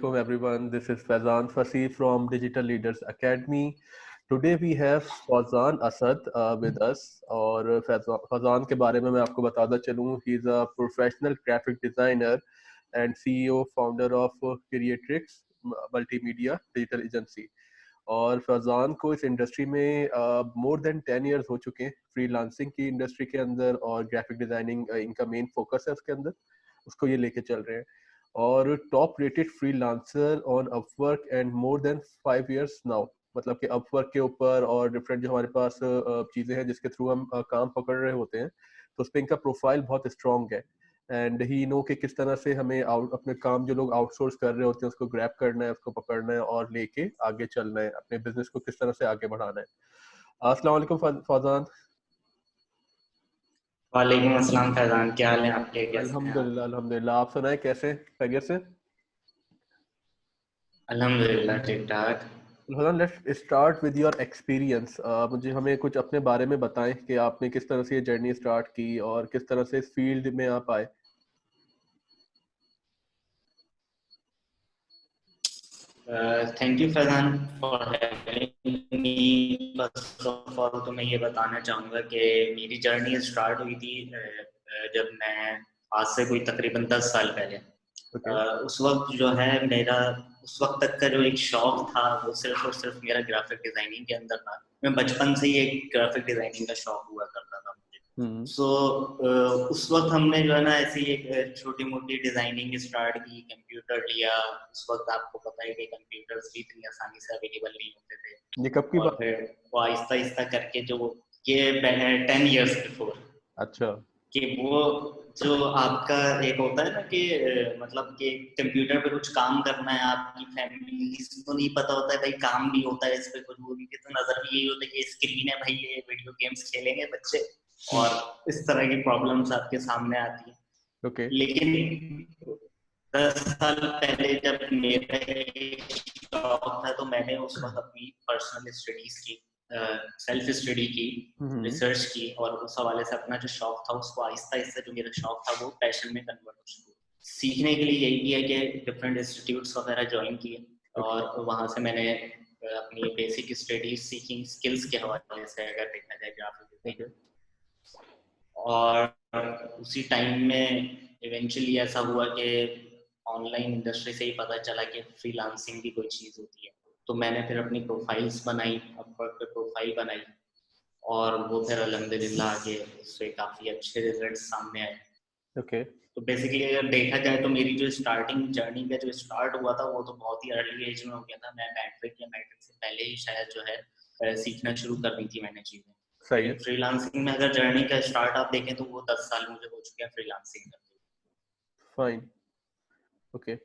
Assalamualaikum everyone. This is Faizan Fasi from Digital Leaders Academy. Today we have Faizan Asad with us. और फैजान के बारे में मैं आपको बताता चलूँ, he is a professional graphic designer and CEO founder of Creatrix Multimedia Digital Agency. और फैजान को इस इंडस्ट्री में मोर देन 10 years हो चुके हैं फ्रीलांसिंग की इंडस्ट्री के अंदर, और ग्राफिक डिजाइनिंग इनका मेन फोकस है उसके अंदर, उसको ये लेके चल रहे हैं। और top rated freelancer on Upwork and more than 5 years now, मतलब कि अपवर्क के ऊपर और डिफरेंट जो हमारे पास चीज़ें हैं जिसके थ्रू हम काम पकड़ रहे होते हैं, तो उस पर इनका प्रोफाइल बहुत स्ट्रॉन्ग है। एंड ही नो कि किस तरह से हमें अपने काम जो लोग आउटसोर्स कर रहे होते हैं उसको ग्रैब करना है, उसको पकड़ना है और लेके आगे चलना है, अपने बिजनेस को किस तरह से आगे बढ़ाना है। अस्सलाम वालेकुम फौजान। वालेकुम अस्सलाम फैजान, क्या हाल है आपके? कैसे हैं आप? अल्हम्दुलिल्लाह अल्हम्दुलिल्लाह, आप सुनाए कैसे, खैरियत से? अल्हम्दुलिल्लाह ठीक ठाक। Fauzan, let's start with your experience. मुझे हमें कुछ अपने बारे में बताएं कि आपने किस तरह से ये जर्नी स्टार्ट की और किस तरह से इस फील्ड में आप आए। Thank you Faizan for having me. First of all तो मैं ये बताना चाहूँगा कि मेरी जर्नी स्टार्ट हुई थी जब मैं आज से कोई तकरीबन 10 साल पहले। उस वक्त जो है मेरा उस वक्त तक का जो एक शौक था वो सिर्फ और सिर्फ मेरा ग्राफिक डिजाइनिंग के अंदर था। मैं बचपन से ही एक ग्राफिक डिजाइनिंग का शौक हुआ करता था मुझे। सो उस वक्त हमने जो है ना ऐसी एक छोटी मोटी डिजाइनिंग स्टार्ट की, कंप्यूटर लिया। उस वक्त आपको पता है कि कंप्यूटर्स भी इतनी आसानी से अवेलेबल नहीं होते थे। ये कब की और बात? फिर वो आहिस्ता आहिस्ता करके जो ये 10 years बिफोर। अच्छा। कि वो जो आपका एक होता है ना कि मतलब कि कंप्यूटर पे कुछ काम करना है, आपकी फैमिली को नहीं पता होता है भाई, काम भी होता है इस पे कुछ, वो भी तो नजर में यही होता है कि स्क्रीन है भाई, ये वीडियो गेम्स खेलेंगे बच्चे, और इस तरह की प्रॉब्लम्स आपके सामने आती है। ओके। लेकिन 10 साल पहले जब मेरा शौक था तो मैंने उस वक्त अपनी पर्सनल स्टडीज की, सेल्फ स्टडी की, रिसर्च की, और उस हवाले से अपना जो शौक था उसको आहिस्ता आहिस्ता जो मेरा शौक था वो पैशन में कन्वर्ट हो चुका। सीखने के लिए यही किया कि डिफरेंट इंस्टीट्यूट्स वगैरह ज्वाइन किए, और वहाँ से मैंने अपनी बेसिक स्टडीज सीखी स्किल्स के हवाले से, अगर देखा जाए ग्राफिक डिजाइनिंग। और उसी टाइम में इवेंचुअली ऐसा हुआ कि ऑनलाइन इंडस्ट्री से ही पता चला कि फ्रीलांसिंग भी कोई चीज़ होती है। तो मैंने फिर अपनी प्रोफाइल्स बनाई, अपवर्क पे प्रोफाइल बनाई, और वो फिर अल्हम्दुलिल्लाह आगे उससे काफ़ी अच्छे रिजल्ट सामने आए। ओके। तो बेसिकली अगर देखा जाए तो मेरी जो स्टार्टिंग जर्नी का जो स्टार्ट हुआ था वो तो बहुत ही अर्ली एज में हो गया था। मैं मैट्रिक या मैट्रिक से पहले ही शायद जो है सीखना शुरू कर दी थी मैंने चीज़ें। लेकिन फ्रीलांसिंग में अगर जर्नी का स्टार्ट आप देखें तो वो 10 साल मुझे हो चुके हैं फ्रीलांसिंग करते। फाइन। ओके।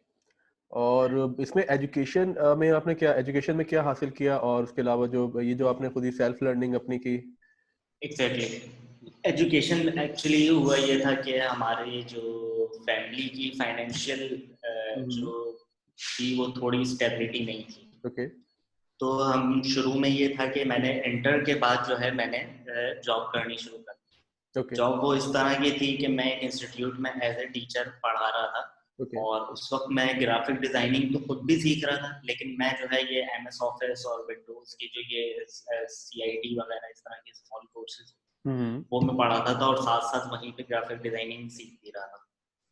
और इसमें एजुकेशन में आपने क्या, एजुकेशन में क्या हासिल किया, और उसके अलावा जो ये जो आपने खुद ही सेल्फ लर्निंग अपनी की? एग्जैक्टली। एजुकेशन एक्चुअली हुआ ये था कि हमारे जो फैमिली की फाइनेंशियल जो थी वो थोड़ी स्टेबिलिटी नहीं थी। ओके। तो हम शुरू में ये था कि मैंने इंटर के बाद जो है मैंने जॉब करनी शुरू कर दी। ओके। जॉब वो इस तरह की थी कि मैं एक इंस्टीट्यूट में एज ए टीचर पढ़ा रहा था। ओके। और उस वक्त मैं ग्राफिक डिजाइनिंग तो खुद भी सीख रहा था, लेकिन मैं जो है ये MS ऑफिस और विंडोज की जो ये CID वगैरह इस तरह के स्मॉल कोर्सेज वो मैं पढ़ाता था, और साथ साथ वहीं पे ग्राफिक डिजाइनिंग सीख भी रहा था।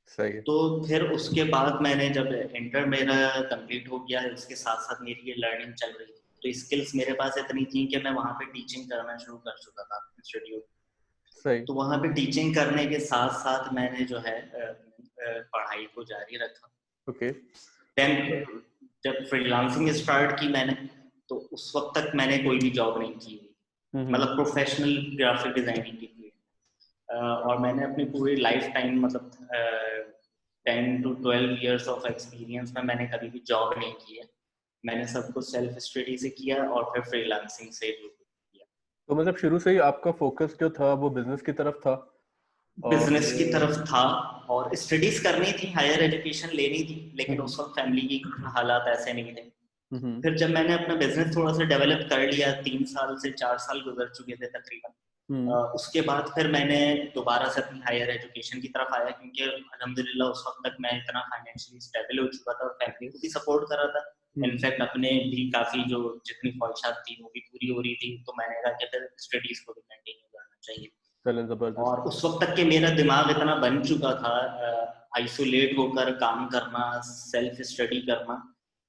सही है। तो फिर उसके बाद मैंने जब इंटर मेरा कंप्लीट हो गया, उसके साथ साथ मेरी ये लर्निंग चल रही थी, तो स्किल्स मेरे पास इतनी थी कि मैं वहाँ पे टीचिंग करना शुरू कर चुका था इंस्टीट्यूट। सही। तो वहाँ पे टीचिंग करने के साथ साथ मैंने जो है पढ़ाई को जारी रखा। ओके। देन जब फ्रीलांसिंग स्टार्ट की मैंने, तो उस वक्त तक मैंने कोई भी जॉब नहीं की हुई, मतलब प्रोफेशनल ग्राफिक डिजाइनिंग की थी। और मैंने अपनी पूरी लाइफ टाइम मतलब 10 to 12 years ऑफ एक्सपीरियंस में मैंने कभी भी जॉब नहीं की है। मैंने सब कुछ सेल्फ स्टडी से किया और फिर फ्रीलांसिंग से जो किया। तो मतलब शुरू से ही आपका फोकस जो था वो बिजनेस की तरफ था? बिजनेस की तरफ था, और स्टडीज करनी थी, हायर एजुकेशन लेनी थी, लेकिन उस वक्त फैमिली की हालात ऐसे नहीं थे। फिर जब मैंने अपना बिजनेस थोड़ा सा डेवलप कर लिया, 3 साल से 4 साल गुजर चुके थे तकरीबन, उसके बाद फिर मैंने दोबारा से अपनी हायर एजुकेशन की तरफ आया, क्योंकि अल्हम्दुलिल्लाह उस वक्त तक मैं इतना फाइनेंशियली स्टेबल हो चुका था और फैमिली को भी सपोर्ट कर रहा था। इनफैक्ट अपने भी काफी जो जितनी ख्वाहिशात थी वो भी पूरी हो रही थी, तो मैंने कहा कि फिर स्टडीज को भी कंटिन्यू करना चाहिए। और उस वक्त तक के मेरा दिमाग इतना बन चुका था आइसोलेट होकर काम करना, सेल्फ स्टडी करना,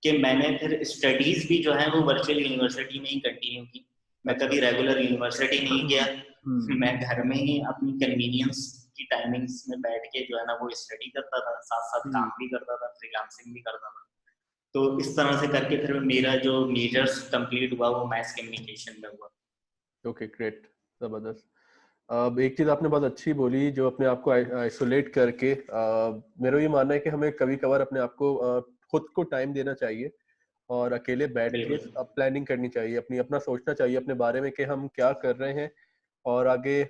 कि मैंने फिर स्टडीज भी जो है वो वर्चुअल यूनिवर्सिटी में ही कंटिन्यू की। मैं कभी रेगुलर यूनिवर्सिटी नहीं गया, मैं घर में ही अपनी कन्वीनियंस की टाइमिंग्स में बैठ के जो है ना वो स्टडी करता था, साथ साथ काम भी करता था, फ्रीलांसिंग भी करता था। तो इस तरह से करके फिर मेरा जो मेजर्स कंप्लीट हुआ वो मैस कम्युनिकेशन में हुआ। ओके, ग्रेट, जबरदस्त। अब एक चीज आपने बहुत अच्छी बोली, जो अपने आप को आइसोलेट करके, मेरा ये मानना है कि हमें कभी कभार अपने आप को खुद को टाइम देना चाहिए और अकेले बैठ के अब प्लानिंग करनी चाहिए, अपना सोचना चाहिए अपने बारे में कि हम क्या कर रहे हैं और आगे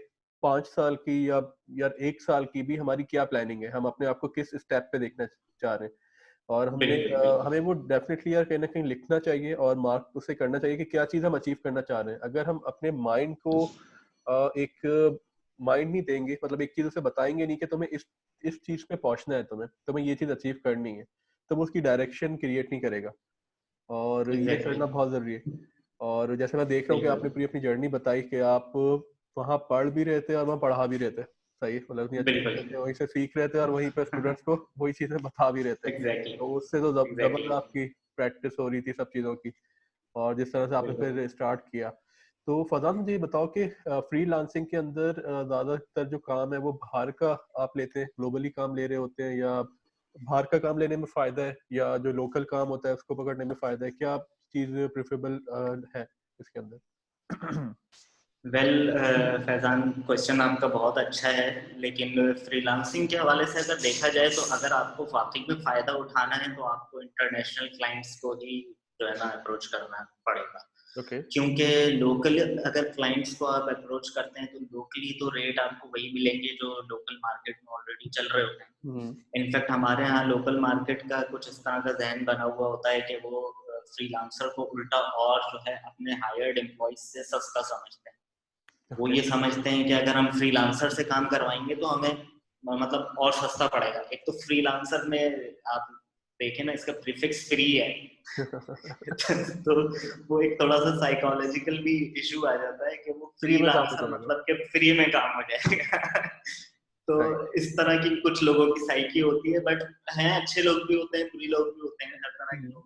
5 साल की या 1 साल की भी हमारी क्या प्लानिंग है, हम अपने आप को किस स्टेप पे देखना चाह रहे हैं। और हमें वो डेफिनेटली यार कहीं ना कहीं लिखना चाहिए और मार्क उसे करना चाहिए कि क्या चीज़ हम अचीव करना चाह रहे हैं। अगर हम अपने माइंड को एक माइंड नहीं देंगे, मतलब एक चीज उसे बताएंगे नहीं कि तुम्हें इस चीज पे पहुंचना है, तुम्हें ये चीज अचीव करनी है, तो वो उसकी डायरेक्शन क्रिएट नहीं करेगा, और ये करना बहुत जरूरी है। और जैसे मैं देख रहा हूँ कि आपने पूरी अपनी जर्नी बताई कि आप वहाँ पढ़ भी रहे थे और वहाँ पढ़ा भी रहे थे, सही, मतलब इतनी अच्छी चीजें थे, वहीं से सीख रहे थे और वहीं पे स्टूडेंट्स को वही चीजें बता भी रहे थे। तो उससे तो डबल आपकी प्रैक्टिस हो रही थी सब चीजों की। और जिस तरह से आपने फिर स्टार्ट किया, तो फजान मुझे ये बताओ कि फ्रीलांसिंग के अंदर ज्यादातर जो काम है वो बाहर का आप लेते हैं, ग्लोबली काम ले रहे होते हैं, या बाहर का काम लेने में फायदा है, या जो लोकल काम होता है उसको पकड़ने में फायदा है, क्या चीज प्रेफरेबल है इसके अंदर? फैजान, क्वेश्चन आपका बहुत अच्छा है, लेकिन फ्रीलांसिंग के हवाले से अगर देखा जाए तो अगर आपको वाकई में फायदा उठाना है तो आपको इंटरनेशनल क्लाइंट्स को ही जो है ना अप्रोच करना पड़ेगा। क्योंकि लोकल अगर क्लाइंट्स को आप अप्रोच करते हैं तो लोकली तो रेट आपको वही मिलेंगे जो लोकल मार्केट में ऑलरेडी चल रहे होते हैं। इनफैक्ट हमारे यहाँ लोकल मार्केट का कुछ इस तरह का जहन बना हुआ होता है कि वो फ्रीलांसर को उल्टा और जो है अपने हायर्ड एम्प्लॉइज से सस्ता समझते हैं। वो ये समझते हैं कि अगर हम फ्रीलांसर से काम करवाएंगे तो हमें मतलब और सस्ता पड़ेगा। एक तो फ्रीलांसर में आप देखें ना, इसका प्रीफिक्स फ्री है तो वो एक थोड़ा सा साइकोलॉजिकल भी इशू आ जाता है कि वो फ्रीलांसर मतलब कि फ्री में काम हो जाएगा तो इस तरह की कुछ लोगों की साइकी होती है, बट हैं अच्छे लोग भी होते हैं, बुरी लोग भी होते हैं, हर तरह के लोग।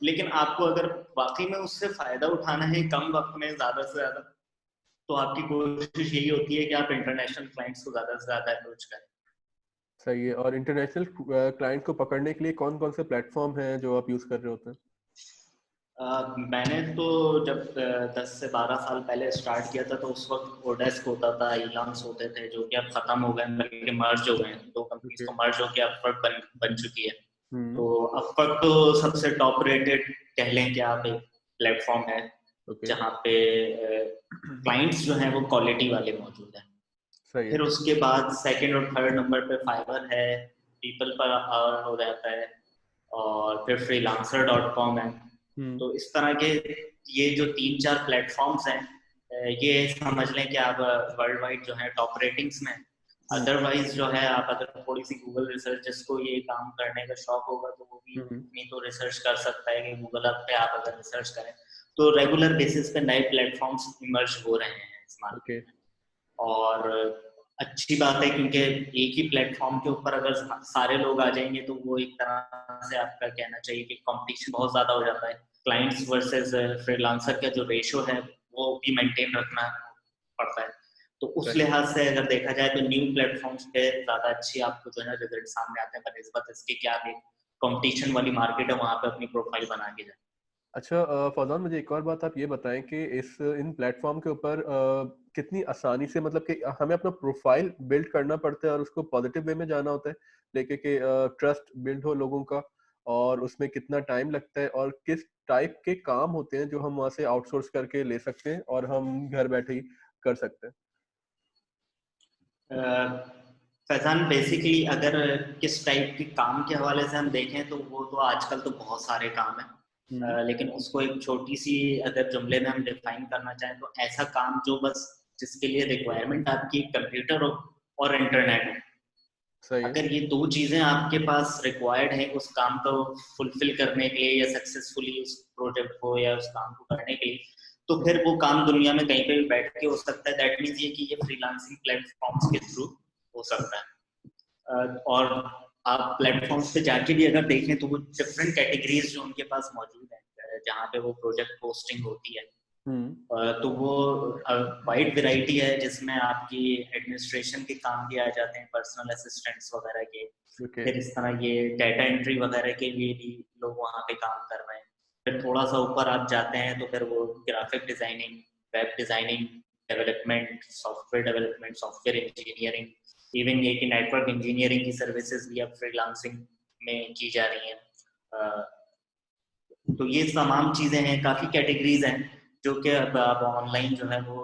लेकिन आपको अगर वाकई में उससे फायदा उठाना है कम वक्त में ज्यादा से ज्यादा, तो आपकी कोशिश यही होती है कि आप इंटरनेशनल क्लाइंट्स को ज्यादा से ज्यादा अप्रोच करें। सही है। और इंटरनेशनल क्लाइंट को पकड़ने के लिए कौन कौन से प्लेटफॉर्म हैं जो आप यूज कर रहे होते हैं? मैंने तो जब 10 से 12 साल पहले स्टार्ट किया था तो उस वक्त ओडेस्क होता था, इलांस होते थे, जो कि अब खत्म हो गए, बल्कि मर्ज हो गए हैं। दो कंपनीज तो मर्ज होकर अपवर्क बन चुकी है। तो अपवर्क तो सबसे टॉप रेटेड कह लें कि आप एक प्लेटफॉर्म है जहाँ पे क्लाइंट्स जो हैं वो क्वालिटी वाले मौजूद हैं। फिर उसके बाद सेकंड और थर्ड नंबर पे फाइवर है, पीपल पर अर्न हो जाता है, और फिर freelancer.com है। तो इस तरह के ये जो 3-4 प्लेटफॉर्म्स हैं, ये समझ लें कि आप वर्ल्ड वाइड जो है टॉप रेटिंग्स में। अदरवाइज जो है आप अगर थोड़ी सी गूगल रिसर्च, जिसको ये काम करने का शौक होगा तो वो भी नहीं तो रिसर्च कर सकता है कि गूगल पे आप अगर रिसर्च करें तो रेगुलर बेसिस पे नए प्लेटफॉर्म्स इमर्ज हो रहे हैं इस मार्केट में। और अच्छी बात है, क्योंकि एक ही प्लेटफॉर्म के ऊपर अगर सारे लोग आ जाएंगे तो वो एक तरह से आपका कहना चाहिए कि कंपटीशन बहुत ज्यादा हो जाता है। क्लाइंट्स वर्सेस फ्रीलांसर का जो रेशो है वो भी मेंटेन रखना पड़ता है। तो उस लिहाज से अगर देखा जाए तो न्यू प्लेटफॉर्म्स पे ज्यादा अच्छी आपको जो है ना रिजल्ट सामने आते हैं बनिस्बत इसके कि आप एक कंपटीशन वाली मार्केट है वहां पे अपनी प्रोफाइल बना के जाए। अच्छा फौजान, मुझे एक और बात आप ये बताएं कि इन प्लेटफॉर्म के ऊपर कितनी आसानी से, मतलब कि हमें अपना प्रोफाइल बिल्ड करना पड़ता है और उसको पॉजिटिव वे में जाना होता है, लेके कि ट्रस्ट बिल्ड हो लोगों का, और उसमें कितना टाइम लगता है और किस टाइप के काम होते हैं जो हम वहां से आउटसोर्स करके ले सकते हैं और हम घर बैठे ही कर सकते हैं? फैजान, बेसिकली अगर किस टाइप के काम के हवाले से हम देखें तो वो तो आजकल तो बहुत सारे काम है, लेकिन उसको एक छोटी सी अगर जुमले में हम डिफाइन करना चाहें तो ऐसा काम जो बस जिसके लिए रिक्वायरमेंट आपकी कंप्यूटर और इंटरनेट हो। सही है। अगर ये 2 चीजें आपके पास रिक्वायर्ड है उस काम को फुलफिल करने के लिए या सक्सेसफुली उस प्रोजेक्ट को या उस काम को करने के लिए, तो फिर वो काम दुनिया में कहीं पे भी बैठ के हो सकता है। दैट मीन्स ये कि ये फ्रीलांसिंग प्लेटफॉर्म्स के थ्रू हो सकता है। और आप प्लेटफॉर्म्स पे जाके भी अगर देखें तो वो डिफरेंट कैटेगरीज जो उनके पास मौजूद है जहाँ पे वो प्रोजेक्ट पोस्टिंग होती है, तो वो वाइड वैरायटी है जिसमें आपकी एडमिनिस्ट्रेशन के काम भी आ जाते हैं, पर्सनल असिस्टेंट्स वगैरह के। फिर इस तरह ये डाटा एंट्री वगैरह के लिए भी लोग वहाँ पे काम कर रहे हैं। फिर थोड़ा सा ऊपर आप जाते हैं तो फिर वो graphic designing, web designing, development, software engineering, even ये कि नेटवर्क इंजीनियरिंग की सर्विसेज भी अब फ्रीलांसिंग में की जा रही हैं। तो ये तमाम चीजें हैं, काफी कैटेगरीज हैं जो कि अब आप ऑनलाइन जो है वो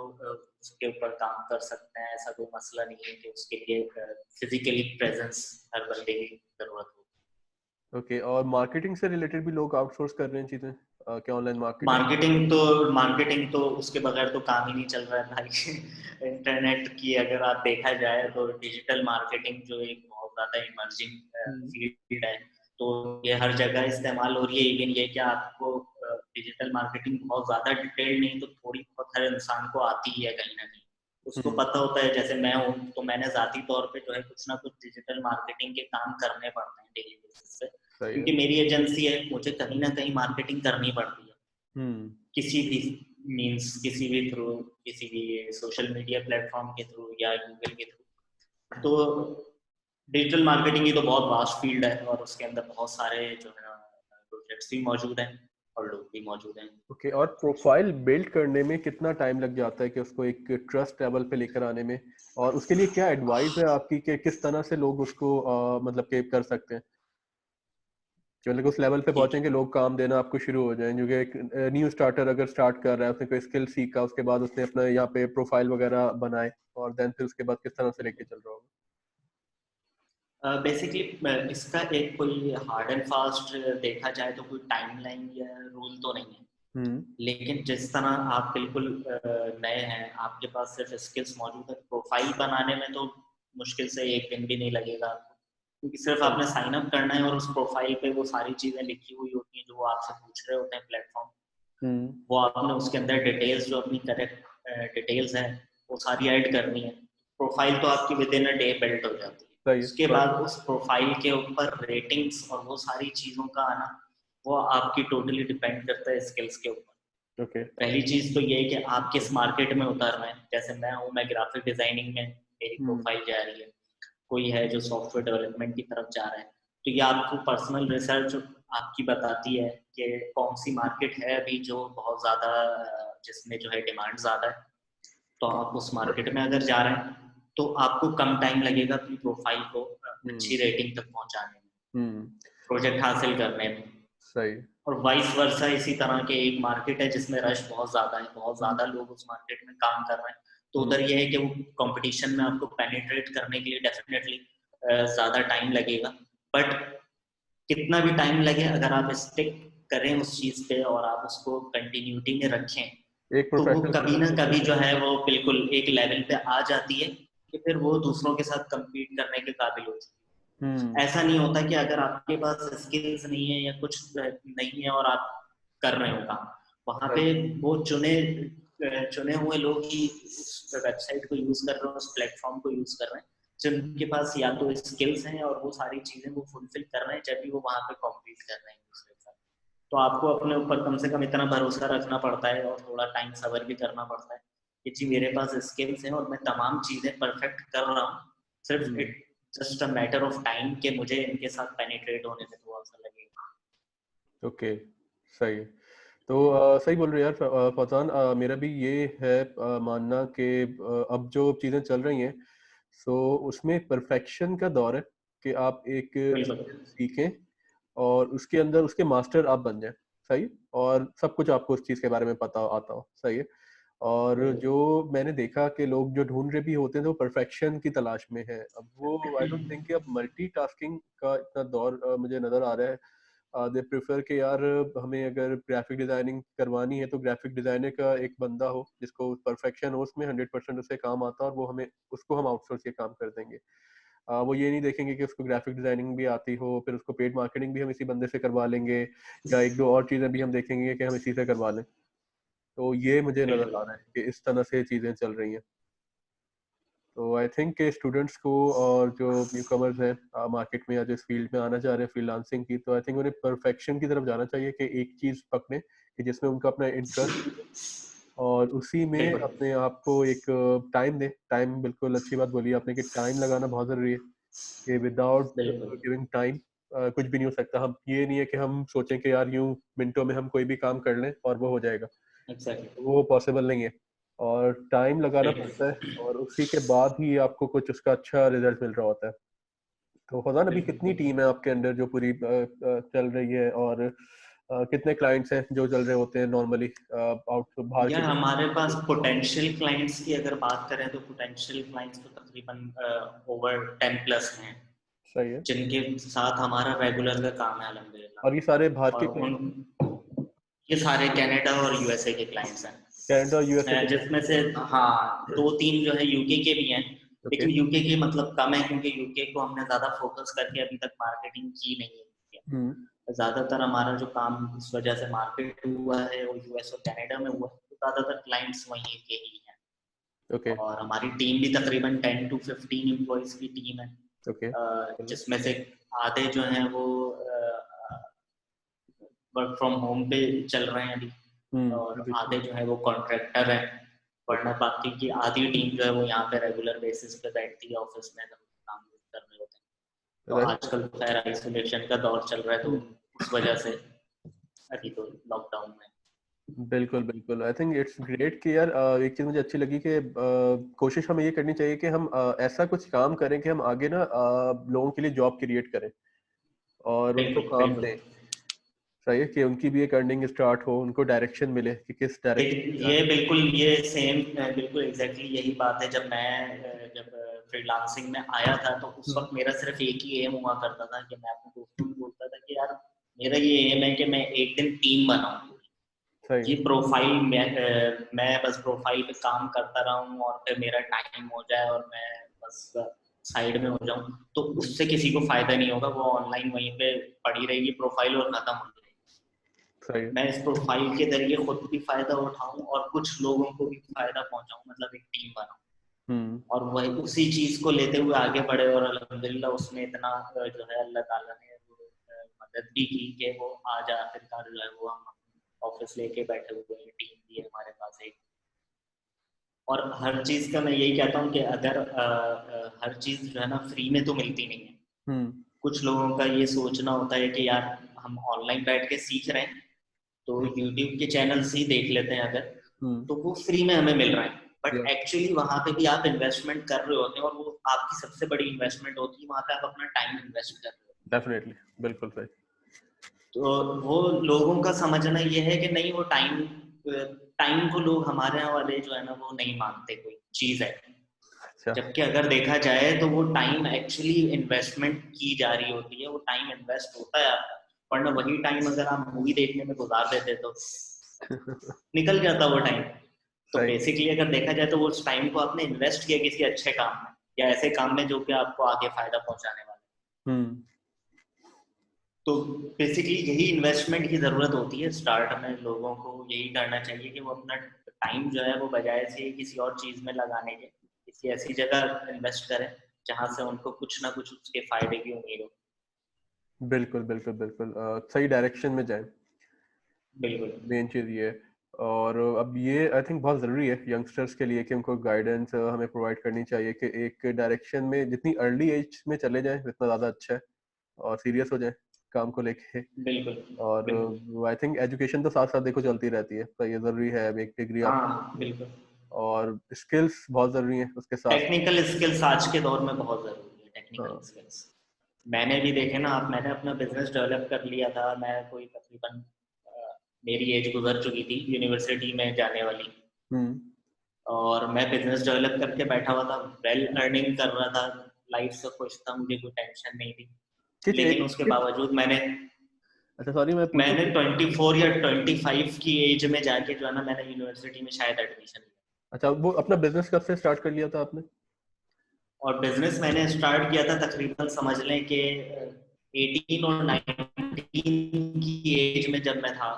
उसके ऊपर काम कर सकते हैं। ऐसा कोई मसला नहीं है कि उसके लिए फिजिकली प्रेजेंस हर बंदे की जरूरत हो। ओके, और मार्केटिंग से रिलेटेड भी लोग आउटसोर्स कर रहे हैं चीजें, क्या ऑनलाइन मार्केटिंग तो उसके बगैर तो काम ही नहीं चल रहा है भाई। इंटरनेट की अगर आप देखा जाए तो डिजिटल मार्केटिंग जो एक बहुत ज्यादा इमर्जिंग फील्ड है, तो ये हर जगह इस्तेमाल हो रही है। इवन ये कि आपको डिजिटल मार्केटिंग बहुत ज्यादा डिटेल नहीं तो थोड़ी बहुत हर इंसान को आती ही है कहीं ना कहीं, उसको पता होता है। जैसे मैं हूँ तो मैंने जाती तौर पे जो है कुछ ना कुछ डिजिटल मार्केटिंग के काम करने पड़ते हैं डेली बेसिस पे, क्योंकि मेरी एजेंसी है, मुझे कहीं ना कहीं मार्केटिंग करनी पड़ती है। किसी भी मींस, किसी भी थ्रू, किसी भी सोशल मीडिया प्लेटफॉर्म के थ्रू या गूगल के थ्रू। तो डिजिटल मार्केटिंग ये तो बहुत वास्ट फील्ड है और उसके अंदर बहुत सारे जो है प्रोजेक्ट्स भी मौजूद हैं और लोग भी मौजूद हैं। ओके, और प्रोफाइल बिल्ड करने में कितना टाइम लग जाता है कि उसको एक ट्रस्ट लेवल पे लेकर आने में, और उसके लिए क्या एडवाइस है आपकी कि किस तरह से लोग उसको मतलब कि कर सकते हैं कि मतलब उस लेवल पे पहुंचेंगे लोग काम देना आपको शुरू हो जाएं? क्योंकि एक न्यू स्टार्टर अगर स्टार्ट कर रहा है, उसने कोई स्किल सीखा, उसके बाद उसने अपना यहाँ पे प्रोफाइल वगैरह बनाए, और देन फिर उसके बाद किस तरह से लेके चल रहा होगा? बेसिकली इसका एक कोई हार्ड एंड फास्ट देखा जाए तो कोई टाइमलाइन या रूल तो नहीं है। लेकिन जिस तरह आप बिल्कुल नए हैं, आपके पास सिर्फ स्किल्स मौजूद है, प्रोफाइल बनाने में तो मुश्किल से एक दिन भी नहीं लगेगा आपको, क्योंकि सिर्फ आपने साइन अप करना है और उस प्रोफाइल पे वो सारी चीजें लिखी हुई होती हैं जो वो आपसे पूछ रहे होते हैं प्लेटफॉर्म। वो आपने उसके अंदर डिटेल्स जो अपनी करेक्ट डिटेल्स हैं वो सारी ऐड करनी है। प्रोफाइल तो आपकी with in a day build हो जाती है। उसके बाद उस प्रोफाइल के ऊपर रेटिंग्स और वो सारी चीजों का आना, वो आपकी टोटली डिपेंड करता है स्किल्स के ऊपर। पहली चीज तो ये है कि आप किस मार्केट में उतर रहे हैं। जैसे मैं हूँ, मैं ग्राफिक डिजाइनिंग में मेरी प्रोफाइल जा रही है, कोई है जो सॉफ्टवेयर डेवलपमेंट की तरफ जा रहा है, तो ये आपको पर्सनल रिसर्च आपकी बताती है कि कौन सी मार्केट है अभी जो बहुत ज्यादा जिसमें जो है डिमांड ज्यादा है। तो आप उस मार्केट में अगर जा रहे हैं तो आपको कम टाइम लगेगा अपनी प्रोफाइल को अच्छी रेटिंग तक पहुंचाने में, प्रोजेक्ट हासिल करने में। सही। और वाइस वर्सा इसी तरह के एक मार्केट है जिसमें रश बहुत ज्यादा है, बहुत ज्यादा लोग उस मार्केट में काम कर रहे हैं, तो उधर ये है कि वो कंपटीशन में आपको पेनिट्रेट करने के लिए डेफिनेटली ज्यादा टाइम लगेगा। बट कितना भी टाइम लगे, अगर आप स्टिक करें उस चीज पे और आप उसको कंटिन्यूटी में रखें, तो वो कभी ना कभी जो है वो बिल्कुल एक लेवल पे आ जाती है कि फिर वो दूसरों के साथ कम्पीट करने के काबिल होती है। ऐसा नहीं होता कि अगर आपके पास स्किल्स नहीं है या कुछ नहीं है और आप कर रहे हो काम, वहां पे वो चुने हुए लोग ही उस वेबसाइट को यूज कर रहे हैं, उस प्लेटफॉर्म को यूज कर रहे हैं, जिनके पास या तो स्किल्स हैं और वो सारी चीजें वो फुलफिल कर रहे हैं जब भी वो वहां पे कॉम्पीट कर रहे हैं दूसरे के साथ। तो आपको अपने ऊपर कम से कम इतना भरोसा रखना पड़ता है और थोड़ा टाइम सबर भी करना पड़ता है कि जी मेरे पास स्किल्स हैं और मैं तमाम चीजें परफेक्ट कर रहा हूँ, सिर्फ it just a matter of time कि मुझे इनके साथ पेनिट्रेट होने में थोड़ा सा लगेगा। ओके, सही है। तो सही बोल रहे हो यार फौजान, मेरा भी ये है मानना कि अब जो चीज़ें चल रही हैं, सो उसमें परफेक्शन का दौर है कि आप एक सीखें और उसके अंदर उसके मास्टर आप बन जाएं, सही, और सब कुछ आपको उस चीज़ के बारे में पता आता हो, सही है। और जो मैंने देखा कि लोग जो ढूंढ रहे भी होते हैं तो परफेक्शन की तलाश में है। अब वो आई डोंट थिंक कि अब मल्टीटास्किंग का इतना दौर मुझे नज़र आ रहा है, दे प्रेफर कि यार हमें अगर ग्राफिक डिजाइनिंग करवानी है तो ग्राफिक डिजाइनर का एक बंदा हो जिसको परफेक्शन हो उसमें 100% उससे काम आता है और वो हमें उसको हम आउटसोर्स ये काम कर देंगे। वो ये नहीं देखेंगे कि उसको ग्राफिक डिजाइनिंग भी आती हो, फिर उसको पेड मार्केटिंग भी हम इसी बंदे से करवा लेंगे, या एक दो और चीजें भी हम देखेंगे कि हम इसी से करवा लें। तो ये मुझे नजर आ बिल्कुल। रहा है कि इस तरह से चीजें चल रही हैं। तो आई थिंक कि स्टूडेंट्स को और जो न्यू कमर्स हैं मार्केट में या जो इस फील्ड में आना चाह रहे हैं फ्रीलांसिंग की, तो आई थिंक उन्हें परफेक्शन की तरफ जाना चाहिए कि एक चीज पकड़े कि जिसमें उनका अपना इंटरेस्ट और उसी में बिल्कुल। अपने आप को एक टाइम दे। टाइम, बिल्कुल अच्छी बात बोली आपने कि टाइम लगाना बहुत जरूरी है, कि विदाउट बिल्कुल। गिविंग टाइम कुछ भी नहीं हो सकता। हम ये नहीं है कि हम सोचें कि यार यूं मिनटों में हम कोई भी काम कर लें और वो हो जाएगा, एग्जैक्टली। वो पॉसिबल नहीं है। और टाइम लगाना बिल्कुल। पड़ता है और उसी के बाद ही आपको कुछ उसका अच्छा रिजल्ट मिल रहा होता है। तो फरजान, अभी बिल्कुल। कितनी टीम है आपके अंदर जो पूरी चल रही है, और कितने क्लाइंट्स हैं जो चल रहे होते हैं नॉर्मली आउट बाहर यार के देश? हमारे पास पोटेंशियल क्लाइंट्स की अगर बात करें तो पोटेंशियल क्लाइंट्स तो तकरीबन ओवर 10 प्लस हैं, सही है। जिनके साथ हमारा रेगुलर का काम है और ये अल्हम्दुलिल्लाह। सारे बाहर के और क्लाइंट? ये सारे कनाडा और यूएसए के क्लाइंट्स कनाडा और यूएसए हैं, के जिसमें से हाँ क्लाइंट? दो तीन जो है यूके के भी हैं। ओके। लेकिन यूके के मतलब कम है क्योंकि यूके को हमने ज्यादा फोकस करके अभी तक मार्केटिंग की नहीं है। हम्म। ज्यादातर हमारा जो काम इस वजह से मार्केट हुआ है वो यूएस और कनाडा में हुआ है, तो ज्यादातर क्लाइंट्स वहीं के ही हैं। ओके। और हमारी टीम भी तकरीबन 10 to 15 एम्प्लॉइज की टीम है, ओके। जिसमें से आधे जो हैं वो वर्क फ्रॉम होम पे चल रहे हैं अभी, और हम्म। आधे जो है वो कॉन्ट्रैक्टर हैं। ओके। वरना बाकी की आधी टीम जो है वो यहाँ पे रेगुलर बेसिस पे बैठती है ऑफिस में, काम कर रहे होते हैं। तो राइट। आजकल तो खैर आइसोलेशन का दौर चल रहा है, तो उस वजह से अभी तो लॉकडाउन में। बिल्कुल बिल्कुल, आई थिंक इट्स ग्रेट कि यार एक चीज मुझे अच्छी लगी कि कोशिश हमें ये करनी चाहिए कि हम ऐसा कुछ काम करें कि हम आगे ना लोगों के लिए जॉब क्रिएट करें और उनको बिल्कुल। काम बिल्कुल। दें। सही है कि उनकी भी एक अर्निंग स्टार्ट हो, उनको डायरेक्शन मिले कि किस डायरेक्शन में ये जाना बिल्कुल ये सेम बिल्कुल एग्जैक्टली यही बात है। जब मैं जब फ्रीलांसिंग में आया था तो उस है। वक्त मेरा सिर्फ एक ही एम हुआ करता था कि मैं अपने दोस्तों को बोलता था कि यार मेरा ये एम है कि मैं एक दिन टीम बनाऊं। सही ये है। प्रोफाइल मैं बस प्रोफाइल पे काम करता रहूं और फिर मेरा टाइम हो जाए और मैं बस साइड में हो जाऊं, तो हम्म। उससे किसी को फायदा नहीं होगा। वो ऑनलाइन वहीं पे पड़ी रहेगी प्रोफाइल और खत्म हो जाएगी। सही है। मैं इस प्रोफाइल के जरिए खुद भी फायदा उठाऊं और कुछ लोगों को भी फायदा पहुंचाऊं, मतलब एक टीम बनाऊं। हम्म। और वही उसी चीज को लेते हुए आगे बढ़े, और अल्हम्दुलिल्लाह उसमें इतना जो है अल्लाह ताला ने मदद भी की कि वो आज आखिरकार जो है वो हम ऑफिस लेके बैठे हुए हैं, टीम भी है हमारे पास एक। और हर चीज का मैं यही कहता हूँ कि अगर हर चीज जो है ना फ्री में तो मिलती नहीं है। हम्म। कुछ लोगों का ये सोचना होता है कि यार हम ऑनलाइन बैठ के सीख रहे हैं तो यूट्यूब के चैनल्स ही देख लेते हैं अगर, हम्म। तो वो फ्री में हमें मिल रहा है। या बट एक्चुअली वहां पे भी आप इन्वेस्टमेंट कर रहे होते हैं, और वो आपकी सबसे बड़ी इन्वेस्टमेंट होती है, वहां पे आप अपना टाइम इन्वेस्ट कर रहे हो। डेफिनेटली, बिल्कुल सही। तो वो लोगों का समझना ये है कि नहीं, वो टाइम टाइम को लोग हमारे यहाँ वाले जो है ना वो नहीं मानते कोई चीज है। अच्छा। जबकि अगर देखा जाए तो वो टाइम एक्चुअली इन्वेस्टमेंट की जा रही होती है, वो टाइम इन्वेस्ट होता है आपका। वरना वही टाइम अगर आप मूवी देखने में गुजार देते तो निकल जाता वो टाइम। तो सही। बेसिकली अगर देखा जाए तो वो उस टाइम को आपने इन्वेस्ट किया किसी अच्छे काम में, या ऐसे काम में जो कि आपको आगे फायदा पहुंचाने वाला है। हम्म। तो बेसिकली यही इन्वेस्टमेंट की जरूरत होती है स्टार्ट में। लोगों को यही करना चाहिए कि वो अपना टाइम जो है वो बजाय से किसी और चीज में लगाने के किसी ऐसी जगह इन्वेस्ट करें जहां से उनको कुछ ना कुछ उसके फायदे की उम्मीद हो। बिल्कुल बिल्कुल बिल्कुल, सही डायरेक्शन में जाएं, बिल्कुल। मेन चीज ये है। और अब ये आई थिंक बहुत ज़रूरी है यंगस्टर्स के लिए कि उनको गाइडेंस हमें प्रोवाइड करनी चाहिए कि एक डायरेक्शन में जितनी अर्ली एज में चले जाएं उतना ज़्यादा अच्छा है, और सीरियस हो जाए काम को लेके। बिल्कुल। और बिल्कुल। आई थिंक एजुकेशन तो साथ साथ देखो चलती रहती है, तो ये ज़रूरी है। अब एक डिग्री आप हाँ बिल्कुल। और स्किल्स बहुत ज़रूरी है उसके साथ। टेक्निकल स्किल्स आज के दौर में बहुत जरूरी है, टेक्निकल हाँ। स्किल्स। मैंने भी देखे ना आप, मैंने अपना बिजनेस डेवलप कर लिया था। मैं कोई तकरीबन मेरी एज गुजर चुकी थी यूनिवर्सिटी में जाने वाली, हम्म। और मैं बिजनेस डेवलप करके बैठा हुआ था, वेल अर्निंग कर रहा था, लाइफ से खुश था, मुझे कोई टेंशन नहीं थी। किस एज लेकिन उसके किस बावजूद मैंने अच्छा सॉरी मैं पूछूं मैंने कि 24 या 25 की एज में जाके जो है ना मैंने यूनिवर्सिटी में शायद एडमिशन लिया। अच्छा वो अपना बिजनेस कब से स्टार्ट कर लिया था आपने? और बिजनेस मैंने स्टार्ट किया था तकरीबन समझ लें कि 18 और 19 की एज में जब मैं था,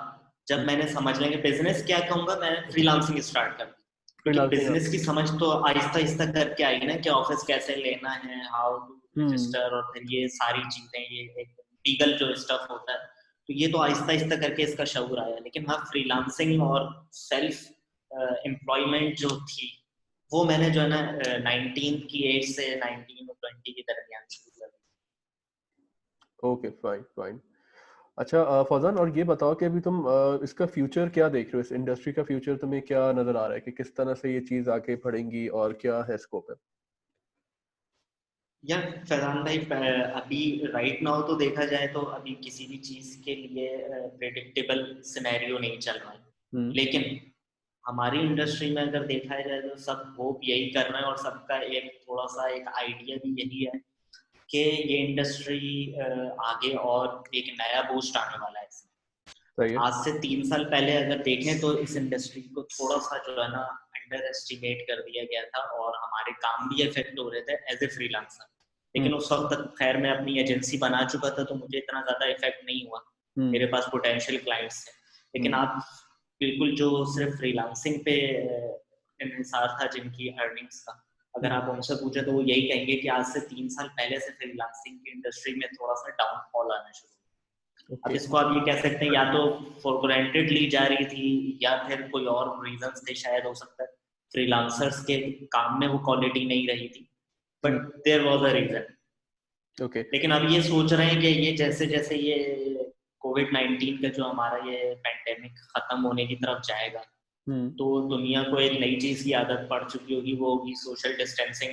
जब मैंने समझ लें कि बिजनेस क्या कहूँगा, मैंने फ्रीलांसिंग स्टार्ट कर दी। क्योंकि फ्रीलांसिंग बिजनेस की आपने? समझ तो आहिस्ता आहिस्ता करके आई ना कि ऑफिस कैसे लेना है, हाउ टू हम्म। रजिस्टर, और फिर ये सारी चीजें, ये एक लीगल जो स्टफ होता है, तो ये तो आहिस्ता आहिस्ता करके इसका शऊर आया। लेकिन हाँ, फ्रीलांसिंग और सेल्फ एम्प्लॉयमेंट जो थी वो मैंने जो है ना 19 की एज से 19 और 20 के दरमियान शुरू कर दी। Okay fine fine. अच्छा फौजान और ये बताओ कि अभी तुम इसका फ्यूचर क्या देख रहे हो, इस इंडस्ट्री का फ्यूचर तुम्हें क्या नजर आ रहा है कि किस तरह से ये चीज आगे बढ़ेंगी और क्या है स्कोप है? या फैजान भाई, अभी राइट नाउ तो देखा जाए तो अभी किसी भी चीज के लिए प्रेडिक्टेबल सिनेरियो नहीं चल रहा है। हम्म। लेकिन हमारी इंडस्ट्री में अगर देखा जाए तो सब होप यही कर रहे हैं, और सबका एक थोड़ा सा एक आइडिया भी यही है कि ये इंडस्ट्री आगे और एक नया बूस्ट आने वाला है इसमें। सही है। आज से 3 साल पहले अगर देखें तो इस इंडस्ट्री को थोड़ा सा जो है ना अंडर एस्टिमेट कर दिया गया था, और हमारे काम भी इफेक्ट हो रहे थे एज ए फ्रीलांसर। हम्म। लेकिन उस वक्त तक खैर मैं अपनी एजेंसी बना चुका था, तो मुझे इतना ज्यादा इफेक्ट नहीं हुआ। हम्म। मेरे पास पोटेंशियल क्लाइंट्स थे। लेकिन हम्म। आप बिल्कुल जो सिर्फ फ्रीलांसिंग पे इन्हिसार था जिनकी अर्निंग्स का, अगर हम्म। आप उनसे पूछे तो वो यही कहेंगे कि आज से 3 साल पहले से फ्रीलांसिंग की इंडस्ट्री में थोड़ा सा डाउनफॉल आना शुरू। अब ओके। इसको आप ये कह सकते हैं या तो फॉर ग्रांटेड ली जा रही थी, या फिर कोई और रीजंस थे, शायद हो सकता है फ्रीलांसर्स के काम में वो क्वालिटी नहीं रही थी, but hmm. There was a reason. Okay. लेकिन अब ये सोच रहे हैं कि ये जैसे जैसे ये कोविड-19 का जो हमारा ये पैंडेमिक खत्म होने की तरफ जाएगा, हम्म। तो दुनिया को एक नई चीज की आदत पड़ चुकी होगी, वो होगी social distancing,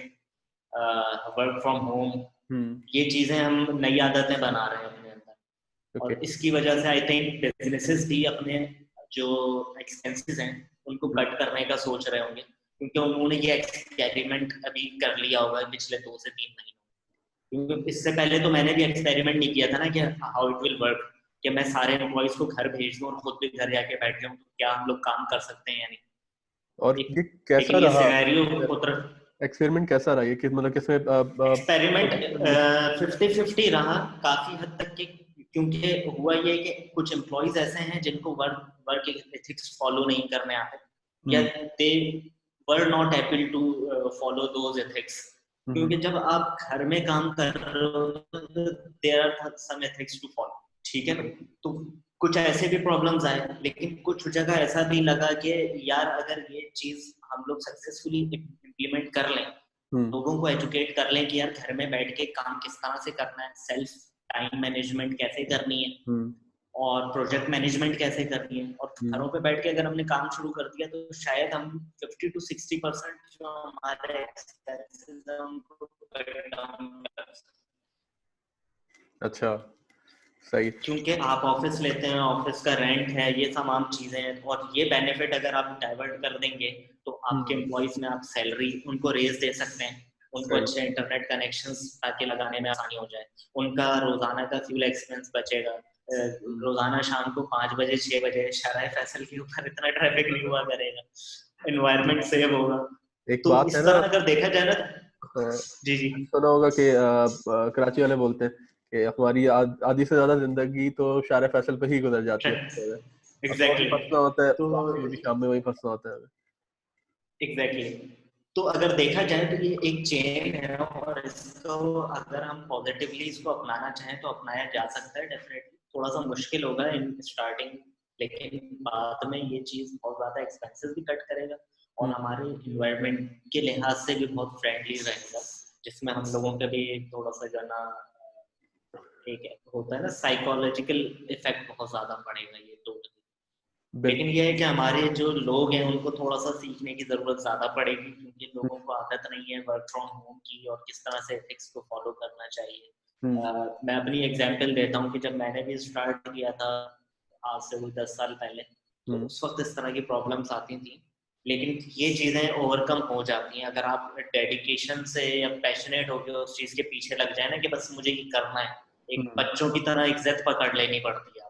work from home. हम्म। ये चीजें हम नई आदतें बना रहे हैं अपने अंदर, ओके। और इसकी वजह से आई थिंक बिजनेसेस भी अपने जो एक्सपेंसेस हैं उनको हम्म। कट करने का सोच रहे होंगे, क्योंकि उन्होंने ये एक्सपेरिमेंट अभी कर लिया होगा पिछले 2 से 3 महीनों। क्योंकि इससे पहले तो मैंने भी एक्सपेरिमेंट नहीं किया था ना कि हाउ इट विल वर्क, कि मैं सारे एम्प्लॉइज को घर भेज दूं और खुद भी घर जाके बैठ जाऊं, तो क्या हम लोग काम कर सकते हैं या और नहीं। ये कैसा लेकिन ये रहा? सिनेरियो उतर एक्सपेरिमेंट कैसा रहा ये कि मतलब किसमें एक्सपेरिमेंट पोजीशन में? 50-50 रहा काफी हद तक के। क्योंकि हुआ ये कि कुछ एम्प्लॉइज ऐसे हैं जिनको वर्क वर्क एथिक्स फॉलो नहीं करने आते, या हम्म। They were not able to follow those ethics. हम्म। क्योंकि जब आप घर में काम कर रहे हो तो there are some ethics to follow, ठीक है। तो कुछ ऐसे भी प्रॉब्लम्स आए, लेकिन कुछ जगह ऐसा भी लगा कि यार अगर ये चीज हम लोग सक्सेसफुली इम्प्लीमेंट कर लें, हम्म। लोगों को एजुकेट कर लें कि यार घर में बैठ के काम किस तरह से करना है, सेल्फ टाइम मैनेजमेंट कैसे करनी है, हम्म। और प्रोजेक्ट मैनेजमेंट कैसे करनी है, और हम्म। घरों पे बैठ के अगर हमने काम शुरू कर दिया तो शायद हम 50 to 60% जो हमारे एक्सपेंसेस हैं उनको कट डाउन कर सकते हैं। अच्छा सही। क्योंकि आप ऑफिस लेते हैं, ऑफिस का रेंट है, ये तमाम चीजें हैं, और ये बेनिफिट अगर आप डाइवर्ट कर देंगे तो आपके हम्म। एम्प्लॉइज में आप सैलरी उनको रेज दे सकते हैं, उनको सही। अच्छे इंटरनेट कनेक्शंस ताकि लगाने में आसानी हो जाए, उनका रोजाना का फ्यूल एक्सपेंस बचेगा। हम्म। रोजाना शाम को 5 बजे 6 बजे शराय फैसल के ऊपर इतना ट्रैफिक नहीं हुआ करेगा, एनवायरनमेंट सेव होगा। एक तो बात है इस ना, तरह अगर देखा जाए ना, जी जी, सुना होगा कि कराची वाले बोलते हैं कि हमारी आधी से ज्यादा जिंदगी तो शारे फैसल पे ही गुजर जाती है हफ्ते में। अब वही एग्जैक्टली। फंसना होता है, तो वापसी भी शाम में वही फंसना होता है हमें। Exactly exactly. तो अगर देखा जाए तो ये एक चेन है, और इसको अगर हम पॉजिटिवली इसको अपनाना चाहें तो अपनाया जा सकता है डेफिनेटली। थोड़ा सा मुश्किल होगा इन स्टार्टिंग, लेकिन बाद में ये चीज बहुत ज्यादा एक्सपेंसेस भी कट करेगा, और हम्म। हमारे इन्वायरमेंट के लिहाज से भी बहुत फ्रेंडली रहेगा, जिसमें हम लोगों का भी थोड़ा सा जो है ना एक होता है ना साइकोलॉजिकल इफेक्ट बहुत ज्यादा पड़ेगा ये तो। लेकिन बिल्कुल। ये है कि हमारे जो लोग हैं उनको थोड़ा सा सीखने की जरूरत ज्यादा पड़ेगी, क्योंकि लोगों को आदत नहीं है वर्क फ्रॉम होम की और किस तरह से एथिक्स को फॉलो करना चाहिए। हम्म। मैं अपनी एग्जांपल देता हूँ कि जब मैंने भी स्टार्ट किया था आज से कोई 10 साल पहले, तो हम्म। उस वक्त इस तरह की प्रॉब्लम्स आती थी। लेकिन ये चीजें ओवरकम हो जाती हैं अगर आप डेडिकेशन से या पैशनेट होकर उस चीज के पीछे लग जाए ना कि बस मुझे ये करना है। एक हम्म। बच्चों की तरह इज्जत पकड़ लेनी पड़ती है।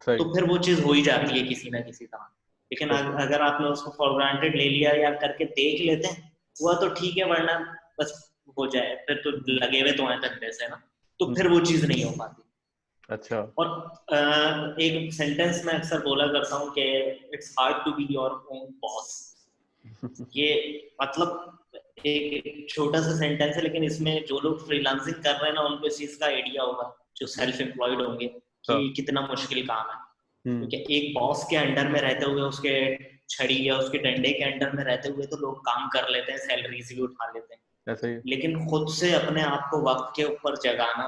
तो फिर वो चीज हो ही जाती है किसी ना किसी तरह। लेकिन अगर आपने उसको फॉर ग्रांटेड ले लिया या करके देख लेते हैं हुआ तो ठीक है, वरना बस हो जाए फिर तो लगे हुए तो हैं धंधे से ना, तो फिर वो चीज नहीं हो पाती। अच्छा। और एक सेंटेंस मैं अक्सर बोला करता हूँ कि it's hard to be your own boss. ये मतलब एक छोटा सा सेंटेंस है, लेकिन इसमें जो लोग फ्रीलांसिंग कर रहे हैं ना उनको इस चीज का आइडिया होगा, जो सेल्फ एम्प्लॉयड होंगे, कि कितना मुश्किल काम है। क्योंकि एक बॉस के अंडर में रहते हुए, उसके छड़ी या उसके डंडे के अंडर में रहते हुए तो लोग काम कर लेते हैं, सैलरीज भी उठा लेते हैं, ऐसे ही। लेकिन खुद से अपने आप को वक्त के ऊपर जगाना,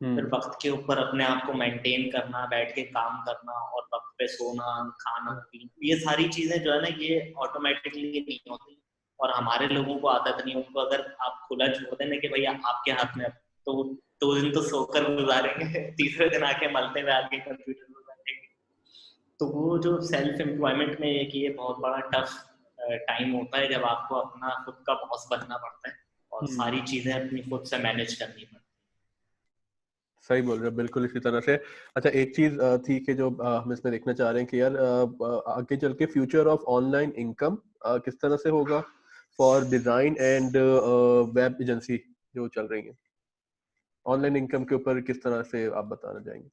फिर वक्त के ऊपर अपने आप को मेंटेन करना, बैठ के काम करना और वक्त पे सोना, खाना पीना, ये सारी चीजें जो है ना ये ऑटोमेटिकली नहीं होती। और हमारे लोगों को आदत नहीं, उनको अगर आप खुला छोड़ देना कि भैया आपके हाथ में, तो 2 दिन तो सोकर गुजारेंगे, तीसरे दिन आके मलते हुए आगे कंप्यूटर में बैठेंगे। तो वो जो सेल्फ एम्प्लॉयमेंट में एक ये बहुत बड़ा टफ टाइम होता है, जब आपको अपना खुद का बॉस बनना पड़ता है और सारी चीजें अपनी खुद से मैनेज करनी पड़ती है। सही बोल रहे हो, बिल्कुल इसी तरह से। अच्छा, एक चीज थी कि जो हम इसमें देखना चाह रहे हैं कि यार आगे चल के फ्यूचर ऑफ ऑनलाइन इनकम किस तरह से होगा for design and web agency जो चल रही है, ऑनलाइन इनकम के ऊपर किस तरह से आप बताना चाहेंगे?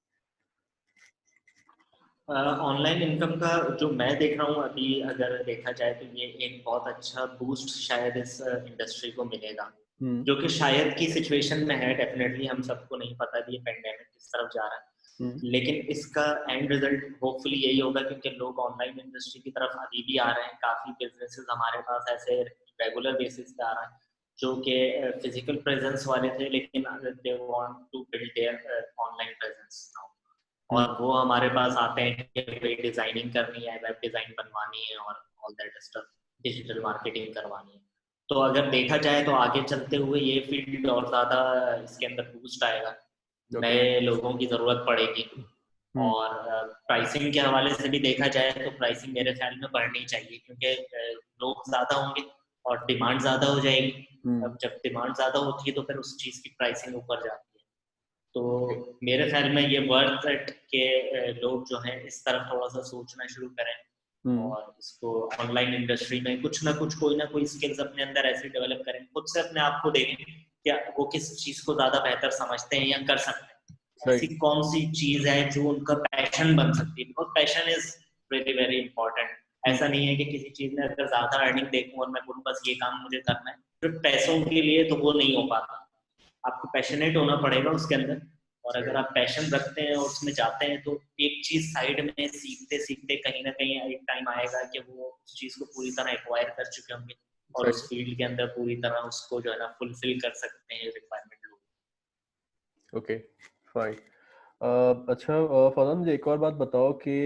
ऑनलाइन इनकम का जो मैं देख रहा हूँ अभी, अगर देखा जाए तो ये एक बहुत अच्छा बूस्ट शायद इस इंडस्ट्री को मिलेगा, जो कि शायद की सिचुएशन में है। डेफिनेटली हम सबको नहीं पता कि ये पेंडेमिक किस तरफ जा रहा है, लेकिन इसका एंड रिजल्ट होपफुली यही होगा, क्योंकि लोग ऑनलाइन इंडस्ट्री की तरफ अभी भी आ रहे हैं। काफी बिजनेसेस हमारे पास ऐसे रेगुलर बेसिस पे आ रहे हैं जो कि फिजिकल प्रेजेंस वाले थे, लेकिन they want to build their online presence now. और वो हमारे पास आते हैं कि भाई डिजाइनिंग करनी है, वेब डिजाइन बनवानी है और all that stuff, digital marketing करवानी है। तो अगर देखा जाए तो आगे चलते हुए ये फील्ड और ज्यादा इसके अंदर बूस्ट आएगा, नए लोगों की जरूरत पड़ेगी। और प्राइसिंग के हवाले से भी देखा जाए तो प्राइसिंग मेरे ख्याल में बढ़नी चाहिए, क्योंकि लोग ज्यादा होंगे और डिमांड ज्यादा हो जाएगी। अब जब डिमांड ज्यादा होती है तो फिर उस चीज की प्राइसिंग ऊपर जाती है। तो मेरे ख्याल में ये वर्थ इट के लोग जो हैं इस तरफ थोड़ा सा सोचना शुरू करें और इसको ऑनलाइन इंडस्ट्री में कुछ ना कुछ, कोई ना कोई स्किल्स अपने अंदर ऐसे डेवलप करें, खुद से अपने आप को देखें क्या वो किस चीज को ज्यादा बेहतर समझते हैं या कर सकते हैं, ऐसी कौन सी चीज है जो उनका पैशन बन सकती है। Because passion is very very important. ऐसा नहीं है कि किसी चीज में अगर ज्यादा अर्निंग देखूं और मैं बोलूं बस ये काम मुझे करना है, फिर पैसों के लिए तो वो नहीं हो पाता। आपको पैशनेट होना पड़ेगा उसके अंदर, और अगर आप पैशन रखते हैं और उसमें जाते हैं तो एक चीज साइड में सीखते सीखते कहीं ना कहीं एक टाइम आएगा कि वो उस चीज को पूरी तरह एक्वायर कर चुके होंगे और उस फील्ड के अंदर पूरी तरह उसको जो है ना फुलफिल कर सकते हैं रिक्वायरमेंट लोग। Okay, fine. अच्छा फरहान, मुझे एक और बात बताओ कि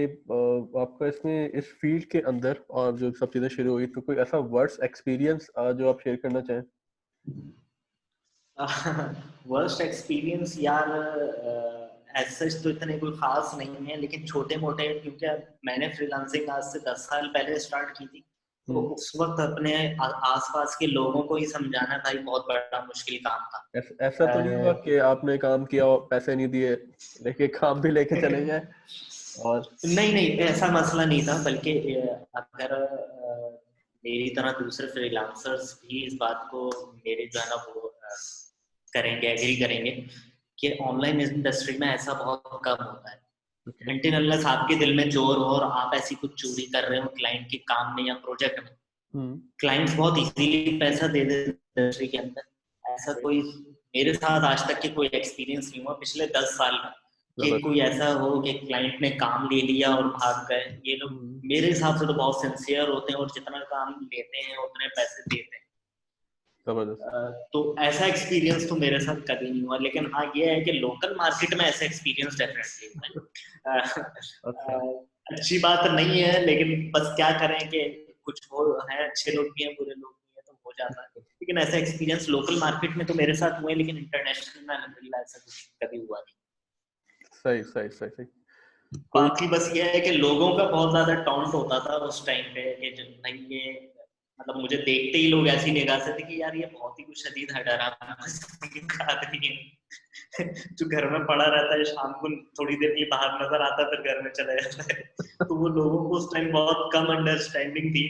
आपका इसमें इस फील्ड के अंदर और जो सब चीज़ें शुरू हुई, तो कोई ऐसा वर्स्ट एक्सपीरियंस जो आप शेयर करना चाहें? वर्स्ट एक्सपीरियंस यार ऐसा तो इतने कोई खास नहीं है, लेकिन छोटे मोटे, क्योंकि मैंने फ्रीलांसिंग आज से 10 साल पहले स्टार्ट की थी, तो उस वक्त अपने आसपास के लोगों को ही समझाना भाई बहुत बड़ा मुश्किल काम था। ऐसा तो नहीं हुआ कि आपने काम किया और पैसे नहीं दिए, लेके काम भी लेके चले गए? और नहीं नहीं, ऐसा मसला नहीं था, बल्कि अगर मेरी तरह दूसरे फ्रीलांसर्स भी इस बात को मेरे जो है ना वो करेंगे, एग्री करेंगे कि ऑनलाइन इंडस्ट्री में ऐसा बहुत कम होता है। अनटिल अनलेस आपके दिल में चोर हो और आप ऐसी कुछ चोरी कर रहे हो क्लाइंट के काम में या प्रोजेक्ट में, क्लाइंट्स बहुत इजीली पैसा दे देते इंडस्ट्री के अंदर। ऐसा कोई मेरे साथ आज तक के कोई एक्सपीरियंस नहीं हुआ पिछले 10 साल का कि कोई ऐसा हो कि क्लाइंट ने काम ले लिया और भाग गए। ये लोग मेरे हिसाब से तो बहुत सिंसियर होते हैं और जितना काम लेते हैं उतने पैसे देते हैं। तो ऐसा एक्सपीरियंस तो मेरे साथ कभी नहीं हुआ, लेकिन हाँ ये है कि लोकल मार्केट में ऐसा एक्सपीरियंस डेफिनेटली हुआ है। अच्छी बात नहीं है, लेकिन बस क्या करें कि कुछ वो है, अच्छे लोग भी हैं बुरे लोग भी हैं, तो हो जाता है। लेकिन ऐसा एक्सपीरियंस लोकल मार्केट में तो मेरे साथ हुआ है, लेकिन इंटरनेशनल में अल्हम्दुलिल्लाह ऐसा कुछ कभी हुआ नहीं। सही सही सही सही। बाकी बस ये है कि लोगों का बहुत ज्यादा टॉन्ट होता था उस टाइम पे कि नहीं ये मतलब मुझे देखते ही लोग ऐसी निगाह से थे कि यार ये बहुत ही कुछ शदीद हडराम आदमी है। जो घर में पड़ा रहता है, शाम को थोड़ी देर के लिए बाहर नजर आता है, फिर घर में चला जाता है। तो वो लोगों को उस टाइम बहुत कम अंडरस्टैंडिंग थी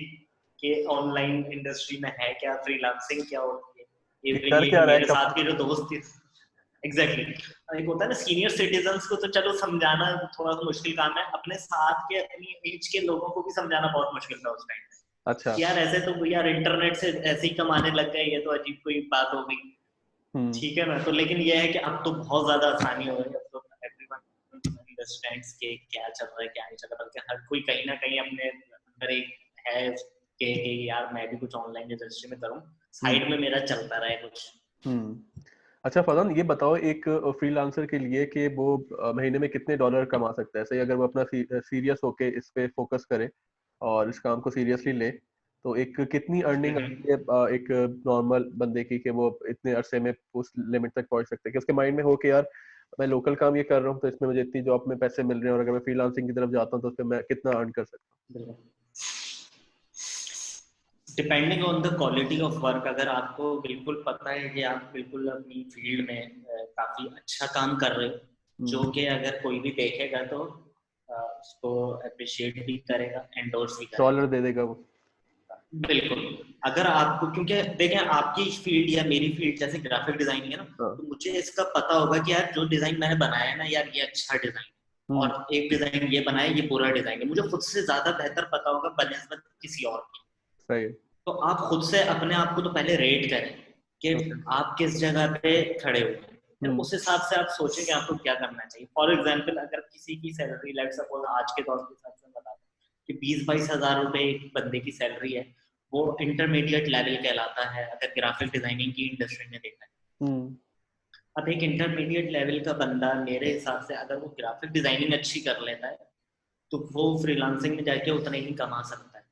कि ऑनलाइन इंडस्ट्री में है क्या, फ्रीलांसिंग क्या होती है। ये ये कर क्या ये रहा है मेरे साथ के कंपनी। जो दोस्त थे, एग्जैक्टली एक होता है ना सीनियर सिटीजन्स को तो चलो समझाना थोड़ा सा मुश्किल काम है, अपने साथ के अपनी एज के लोगों को भी समझाना बहुत मुश्किल था उस टाइम। अच्छा। यार ऐसे तो यार इंटरनेट से ऐसे ही कमाने लग गए, ये तो अजीब कोई बात हो गई, हम्म। ठीक है ना। तो लेकिन ये है कि अब तो बहुत ज्यादा आसानी हो गई, अब तो एवरीवन अंडरस्टैंड्स के क्या चल रहा है क्या नहीं चल रहा, बल्कि हर कोई कहीं ना कहीं अपने अंदर एक है कि यार मैं भी कुछ ऑनलाइन इंडस्ट्री में करूं, हम्म। साइड में मेरा चलता रहे कुछ। अच्छा फरहान, ये बताओ एक फ्रीलांसर के लिए कि वो महीने में कितने डॉलर कमा सकता है, सही अगर वो अपना सीरियस होके इस पे फोकस करे और इस काम को सीरियसली ले, तो एक कितनी अर्निंग आती है एक नॉर्मल बंदे की कि वो इतने अरसे में उस लिमिट तक पहुंच सकते हैं कि उसके माइंड में हो कि यार मैं लोकल काम ये कर रहा हूँ तो इसमें मुझे इतनी जॉब में पैसे मिल रहे हैं, और अगर मैं फ्रीलांसिंग की तरफ जाता हूँ तो उस पर मैं कितना अर्न कर सकता depending on the quality of work, अगर आपको बिल्कुल पता है कि आप बिल्कुल अपनी फील्ड में काफी अच्छा काम कर रहे हो, हूँ? जो कि अगर कोई भी देखेगा तो उसको अप्रिशिएट भी करेगा, एंडोर्स भी डॉलर करेगा। दे देगा वो। बिल्कुल। अगर आपको, क्योंकि देखें आपकी फील्ड या मेरी फील्ड जैसे ग्राफिक डिजाइनिंग है ना, हाँ। तो मुझे इसका पता होगा कि यार जो डिजाइन मैंने बनाया है ना यार ये अच्छा डिजाइन है, हम्म। और एक डिजाइन ये बनाया ये बुरा डिजाइन है, मुझे खुद से ज्यादा बेहतर पता होगा बनिस्बत किसी और की। सही है। तो आप खुद से अपने आप को तो पहले रेट करें कि ओके। आप किस जगह पे खड़े हो, फिर हम्म। उस हिसाब से आप सोचें कि आपको क्या करना चाहिए। फॉर एग्जाम्पल अगर किसी की सैलरी, लेट्स सपोज आज के दौर के हिसाब से बता दें कि 20-22 हज़ार रुपए एक बंदे की सैलरी है, वो इंटरमीडिएट लेवल कहलाता है अगर ग्राफिक डिजाइनिंग की इंडस्ट्री में देखा है। हम्म। अब एक इंटरमीडिएट लेवल का बंदा मेरे हिसाब से अगर वो ग्राफिक डिजाइनिंग अच्छी कर लेता है तो वो फ्रीलांसिंग में जाके उतना ही कमा सकता है।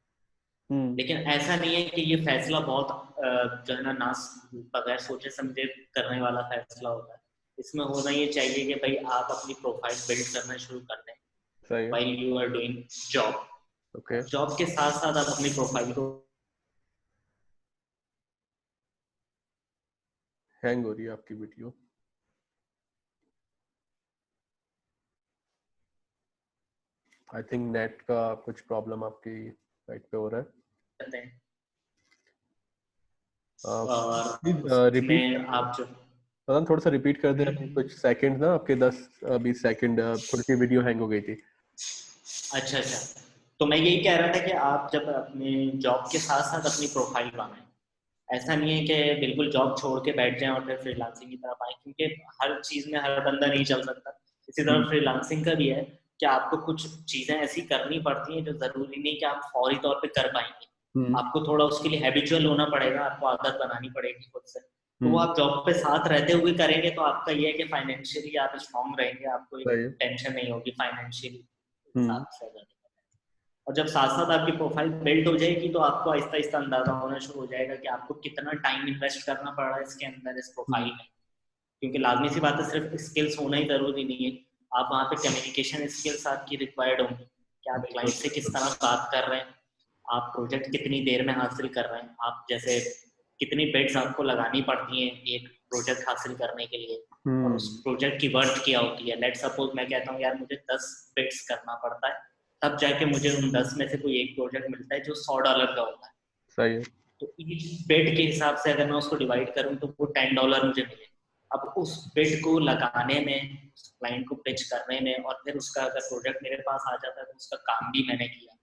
हम्म। लेकिन ऐसा नहीं है कि ये फैसला बहुत जो है ना बगैर सोचे समझे करने वाला फैसला होता है। इसमें होना ये चाहिए कि भाई आप अपनी प्रोफाइल बिल्ड करना शुरू कर दें सही है। While you are doing job, okay. और जॉब के साथ साथ आप अपनी प्रोफाइल को। हैंग हो रही है आपकी वीडियो। आई थिंक नेट का कुछ प्रॉब्लम आपकी साइड पे हो रहा करते हैं और है। रिपीट उसमें कर, आप जो पता थोड़ा सा रिपीट कर दे, अभी हम्म, कुछ सेकंड ना आपके 10-20 सेकंड थोड़ी सी वीडियो हैंग हो गई थी। अच्छा अच्छा, तो मैं यही कह रहा था कि आप जब अपने जॉब के साथ साथ अपनी प्रोफाइल बनाएं, ऐसा नहीं है कि बिल्कुल जॉब छोड़ के बैठ जाएं और फिर फ्रीलांसिंग की तरफ आए, क्योंकि हर चीज में हर बंदा नहीं चल सकता। इसी तरह हम्म। फ्रीलांसिंग का भी है कि आपको कुछ चीजें ऐसी करनी पड़ती हैं जो जरूरी नहीं कि आप फौरी तौर पे कर पाएंगे, हम्म। आपको थोड़ा उसके लिए हैबिचुअल होना पड़ेगा, आपको आदत बनानी पड़ेगी खुद से। तो वो हम्म। आप जॉब पे साथ रहते हुए करेंगे तो आपका ये है कि फाइनेंशियली आप स्ट्रांग रहेंगे, आपको एक सही है। टेंशन नहीं होगी फाइनेंशियली हम्म। हिसाब से। और जब साथ साथ आपकी प्रोफाइल बिल्ड हो जाएगी तो आपको आहिस्ता आहिस्ता अंदाजा होना शुरू हो जाएगा कि आपको कितना टाइम इन्वेस्ट करना पड़ रहा है इसके अंदर, इस प्रोफाइल हम्म। में। क्योंकि लाजमी सी बात है सिर्फ स्किल्स होना ही जरूरी नहीं है, आप वहाँ पे कम्युनिकेशन स्किल्स आपकी रिक्वायर्ड होंगी कि आप बिल्कुल क्लाइंट से किस बिल्कुल। तरह बात कर रहे हैं, आप प्रोजेक्ट कितनी देर में हासिल कर रहे हैं, आप जैसे कितनी बिड्स आपको लगानी पड़ती हैं एक प्रोजेक्ट हासिल करने के लिए, और उस हम्म। प्रोजेक्ट की वर्थ क्या होती है। लेट सपोज मैं कहता हूँ यार मुझे 10 बिड्स करना पड़ता है, तब जाके मुझे उन 10 में से कोई एक प्रोजेक्ट मिलता है जो $100 का होता है। सही है। तो ईच बेड के हिसाब से अगर मैं उसको डिवाइड करूं तो वो $10 मुझे मिले। अब उस बेड को लगाने में, क्लाइंट को पिच करने में, और फिर उसका अगर प्रोजेक्ट मेरे पास आ जाता है तो उसका काम भी मैंने किया,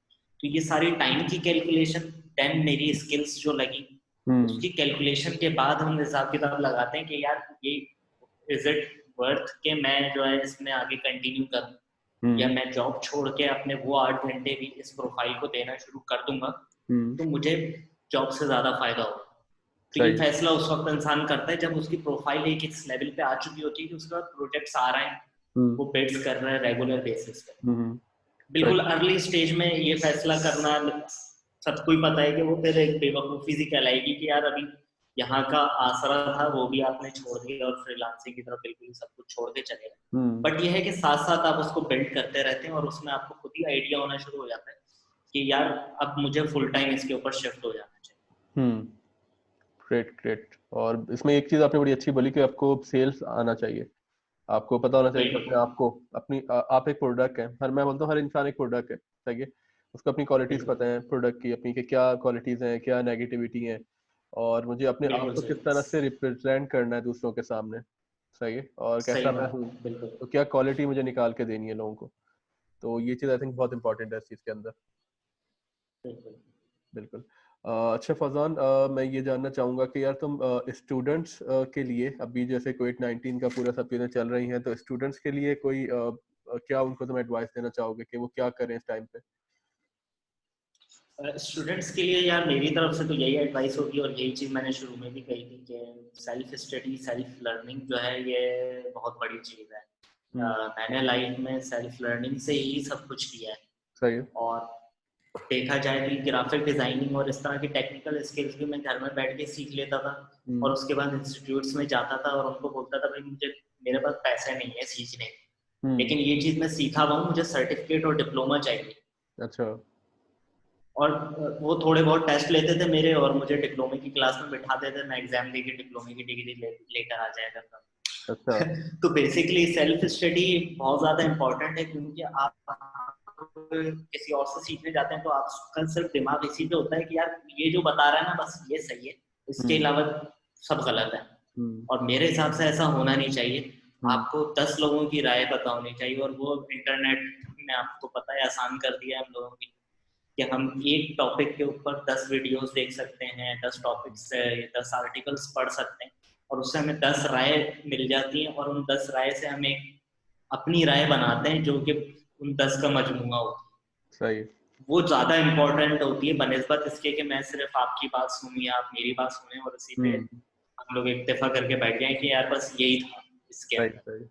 तो ये सारी टाइम की कैलकुलेशन, देन मेरी स्किल्स जो लगी, हम्म। उसकी कैलकुलेशन के बाद हम हिसाब किताब लगाते हैं कि यार ये इज इट वर्थ के मैं जो है इसमें आगे कंटिन्यू करूं, या हम्म। मैं जॉब छोड़ के अपने वो 8 घंटे भी इस प्रोफाइल को देना शुरू कर दूंगा हम्म। तो मुझे जॉब से ज्यादा फायदा होगा। तो ये सही है। फैसला उस वक्त इंसान करता है जब उसकी प्रोफाइल एक इस लेवल पे आ चुकी होती है कि उसके बाद प्रोजेक्ट्स आ रहे हैं, हम्म। वो बिड्स कर रहे हैं रेगुलर बेसिस पे। हम्म। सही। बिल्कुल अर्ली स्टेज में ये फैसला करना सबको ही पता है कि वो फिर एक बेवकूफ़ी सी कहलाएगी कि यार अभी यहाँ का आसरा था वो भी आपने छोड़ दिया और फ्रीलांसिंग की तरफ बिल्कुल सब कुछ छोड़ के चले गए। हम्म। बट ये है कि साथ साथ आप उसको बिल्ड करते रहते हैं और उसमें आपको खुद ही आइडिया होना शुरू हो जाता है कि यार अब मुझे फुल टाइम इसके ऊपर शिफ्ट हो जाना चाहिए। हम्म। Great great. और इसमें एक चीज आपने बड़ी अच्छी बोली कि आपको सेल्स आना चाहिए। आपको पता होना चाहिए कि अपने बिल्कुल आप को अपनी आप एक प्रोडक्ट है, हर मैं बोलता हूँ हर इंसान एक प्रोडक्ट है, सही है। उसको अपनी क्वालिटीज बिल्कुल पता है प्रोडक्ट की अपनी, कि क्या क्वालिटीज हैं, क्या नेगेटिविटी है, और मुझे अपने आप बिल्कुल को सही किस तरह से रिप्रेजेंट करना है दूसरों के सामने, सही है, और सही कैसा मैं बात हूँ, है बिल्कुल तो क्या क्वालिटी मुझे निकाल के देनी है लोगों को। तो ये चीज़ आई थिंक बहुत इंपॉर्टेंट है इस चीज़ के अंदर। बिल्कुल। बिल्कुल। अच्छा फैज़ान, मैं ये जानना चाहूँगा कि यार तुम स्टूडेंट्स के लिए अभी जैसे कोविड-19 का पूरा सब चीज़ें चल रही हैं, तो स्टूडेंट्स के लिए कोई क्या उनको तुम एडवाइस देना चाहोगे कि वो क्या करें इस टाइम पे? स्टूडेंट्स के लिए यार मेरी तरफ से तो यही एडवाइस होगी, और यही चीज़ मैंने शुरू में भी कही थी कि सेल्फ स्टडी सेल्फ लर्निंग जो है ये बहुत बड़ी चीज़ है। हुँ, मैंने लाइफ में सेल्फ लर्निंग से ही सब कुछ किया है। सही है। और देखा जाए तो ग्राफिक डिजाइनिंग और इस तरह की टेक्निकल स्किल्स भी मैं घर में बैठ के सीख लेता था, और हुँ, उसके बाद इंस्टीट्यूट्स में जाता था और उनको बोलता था भाई मुझे, मेरे पास पैसे नहीं है सीखने के, हुँ, लेकिन ये चीज़ मैं सीखा हुआ हूँ, मुझे सर्टिफिकेट और डिप्लोमा चाहिए। अच्छा, और वो थोड़े बहुत टेस्ट लेते थे मेरे, और मुझे डिप्लोमे की क्लास में बिठाते थे, मैं एग्जाम दे के डिप्लोमे की डिग्री लेकर आ जाया करता अच्छा, था। तो बेसिकली सेल्फ स्टडी बहुत ज़्यादा इम्पोर्टेंट है, क्योंकि आप किसी और से सीखने जाते हैं तो आपका सिर्फ दिमाग इसी पे होता है कि यार ये जो बता रहा है ना बस ये सही है, इसके हुँ, अलावा सब गलत है। हुँ, और मेरे हिसाब से ऐसा होना नहीं चाहिए। हुँ, आपको 10 लोगों की राय पता होनी चाहिए, और वो इंटरनेट ने आपको पता है आसान कर दिया है हम लोगों की, कि हम एक टॉपिक के ऊपर 10 वीडियोस देख सकते हैं, 10 टॉपिक्स से 10 आर्टिकल्स पढ़ सकते हैं, और उससे हमें 10 राय मिल जाती हैं, और उन 10 राय से हम एक अपनी राय बनाते हैं जो कि उन 10 का मजमूआ होता है। सही है। वो ज़्यादा इम्पोर्टेंट होती है बनस्बत इसके कि मैं सिर्फ आपकी बात सुनूं या आप मेरी बात सुने और इसी पे हुँ, हम लोग इत्तेफाक करके बैठ जाएं कि यार बस यही था इसके सही, अंदर। सही,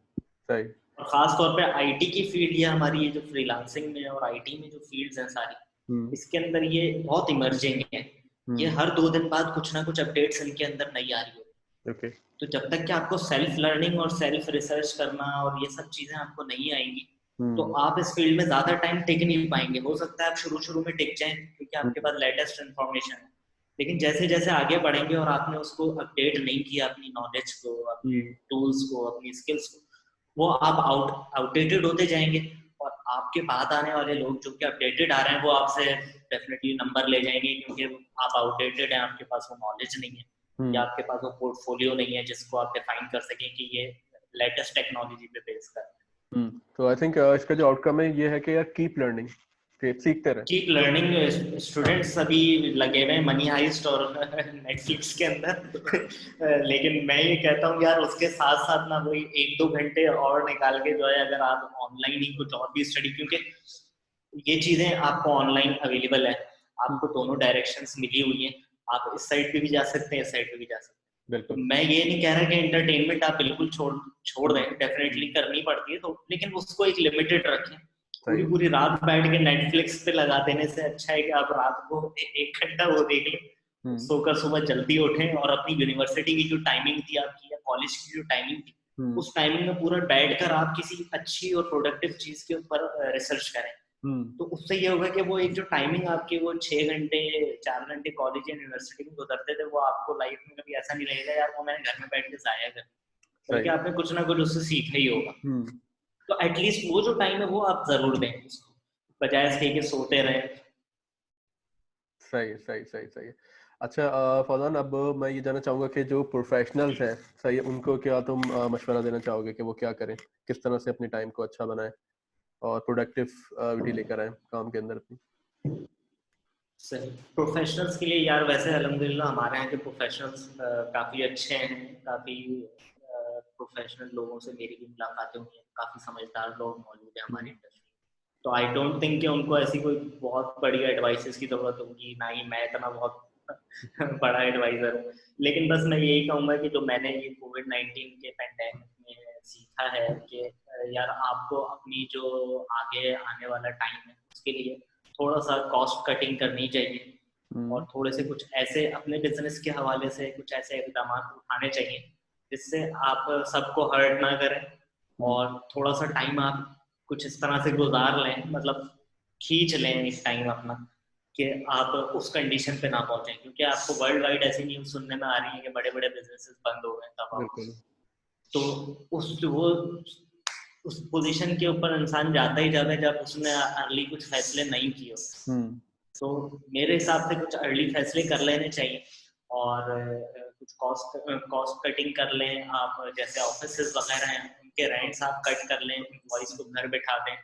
सही। और खास तौर पे आईटी की फील्ड, या हमारी ये जो फ्रीलांसिंग में और आईटी में जो फील्ड्स हैं सारी, हुँ, इसके अंदर ये बहुत इमर्जिंग है। ये हुँ, हर 2 दिन बाद कुछ ना कुछ अपडेट्स इनके अंदर नई आ रही हो। ओके, तो जब तक कि आपको सेल्फ लर्निंग और सेल्फ रिसर्च करना और ये सब चीजें आपको नहीं आएंगी, तो हुँ, आप इस फील्ड में ज्यादा टाइम टिक नहीं पाएंगे। हो सकता है आप शुरू शुरू में टिक जाएं क्योंकि हुँ, आपके पास लेटेस्ट इन्फॉर्मेशन है, लेकिन जैसे जैसे आगे बढ़ेंगे और आपने उसको अपडेट नहीं किया, अपनी नॉलेज को, अपने हुँ, टूल्स को, अपनी स्किल्स को, वो आप आउटडेटेड होते जाएंगे। और आपके बाद आने वाले लोग जो कि अपडेटेड आ रहे हैं वो आपसे डेफिनेटली नंबर ले जाएंगे, क्योंकि आप आउटडेटेड हैं, आपके पास वो नॉलेज नहीं है, या हुँ, आपके पास वो पोर्टफोलियो नहीं है जिसको आप डिफाइन कर सकें कि ये लेटेस्ट टेक्नोलॉजी पे बेस कर। हुँ। तो आई थिंक इसका जो आउटकम है ये है कि यार कीप लर्निंग, कि सीखते रहें। Keep learning. हाँ, स्टूडेंट्स अभी लगे हुए हैं मनी हाइस्ट और नेटफ्लिक्स के अंदर, लेकिन मैं ये कहता हूँ यार उसके साथ साथ ना वही 1-2 घंटे और निकाल के जो है, अगर आप ऑनलाइन ही कुछ और भी स्टडी, क्योंकि ये चीजें आपको ऑनलाइन अवेलेबल है, हुँ, आपको दोनों डायरेक्शंस मिली हुई हैं, आप इस साइड पे भी जा सकते हैं, इस साइड पे भी जा सकते हैं। तो बिल्कुल। मैं ये नहीं कह रहा कि एंटरटेनमेंट आप बिल्कुल छोड़ छोड़ हुँ, दें, डेफिनेटली हुँ, करनी पड़ती है तो, लेकिन उसको एक लिमिटेड रखें। सही पूरी है। पूरी रात बैठ के नेटफ्लिक्स पे लगा देने से अच्छा है कि आप रात को 1 घंटा वो देख लें, हुँ, सोकर सुबह जल्दी उठें, और अपनी यूनिवर्सिटी की जो टाइमिंग थी आपकी, या कॉलेज की जो टाइमिंग थी, हुँ, उस टाइमिंग में पूरा बैठकर आप किसी अच्छी और प्रोडक्टिव चीज के ऊपर रिसर्च करें। हुँ, तो उससे ये होगा कि वो एक जो टाइमिंग आपकी वो 6 घंटे 4 घंटे कॉलेज या यूनिवर्सिटी में गुजरते थे, वो आपको लाइफ में कभी ऐसा नहीं लगेगा यार वो मैंने घर में बैठ के जाया कर, बल्कि सही। आपने कुछ ना कुछ उससे सीखा ही होगा। हुँ, तो एटलीस्ट वो जो टाइम है वो आप जरूर दें उसको, बजाय इसके कि सोते रहें। सही है, सही, सही, सही है। अच्छा फौज़ान, अब मैं ये जानना चाहूँगा कि जो प्रोफ़ेशनल्स हैं, सही है, उनको क्या तुम मशवरा देना चाहोगे कि वो क्या करें? किस तरह से अपने टाइम को अच्छा बनाएँ और प्रोडक्टिव विटी लेकर आएँ काम के अंदर अपनी? सही। प्रोफेशनल्स के लिए यार वैसे अल्हम्दुलिल्लाह हमारे यहाँ के प्रोफेशनल्स काफ़ी अच्छे हैं, काफ़ी प्रोफेशनल लोगों से मेरी भी मुलाकातें हुई हैं, काफ़ी समझदार लोग मौजूद हैं हमारी हुँ, इंडस्ट्री में। तो आई डोंट थिंक कि उनको ऐसी कोई बहुत बड़ी एडवाइसेस की ज़रूरत होगी, ना ही मैं इतना बहुत बड़ा एडवाइज़र हूँ। लेकिन बस मैं यही कहूँगा कि जो मैंने ये कोविड-19 के पैंडेमिक में सीखा है कि यार आपको अपनी जो आगे आने वाला टाइम है उसके लिए थोड़ा-सा कॉस्ट कटिंग करनी चाहिए, हुँ, और थोड़े से कुछ ऐसे अपने बिजनेस के हवाले से कुछ ऐसे इकदाम उठाने चाहिए जिससे आप सबको हर्ट ना करें, हुँ, और थोड़ा सा टाइम आप कुछ इस तरह से गुजार लें, मतलब खींच लें इस टाइम अपना, कि आप उस कंडीशन पे ना पहुंचे, क्योंकि आपको वर्ल्ड वाइड ऐसी न्यूज़ सुनने में आ रही है कि बड़े बड़े बिजनेसेस बंद हो गए, तबाह हो बिल्कुल। गए। तो उस पोजीशन के ऊपर इंसान जाता ही जाता है जब उसने अर्ली कुछ फैसले नहीं किए। तो मेरे हिसाब से कुछ अर्ली फैसले कर लेने चाहिए और कुछ कॉस्ट कटिंग कर लें आप, जैसे ऑफिसेज वगैरह हैं उनके रेंट्स आप कट कर लें, एम्प्लॉइज को घर बैठा दें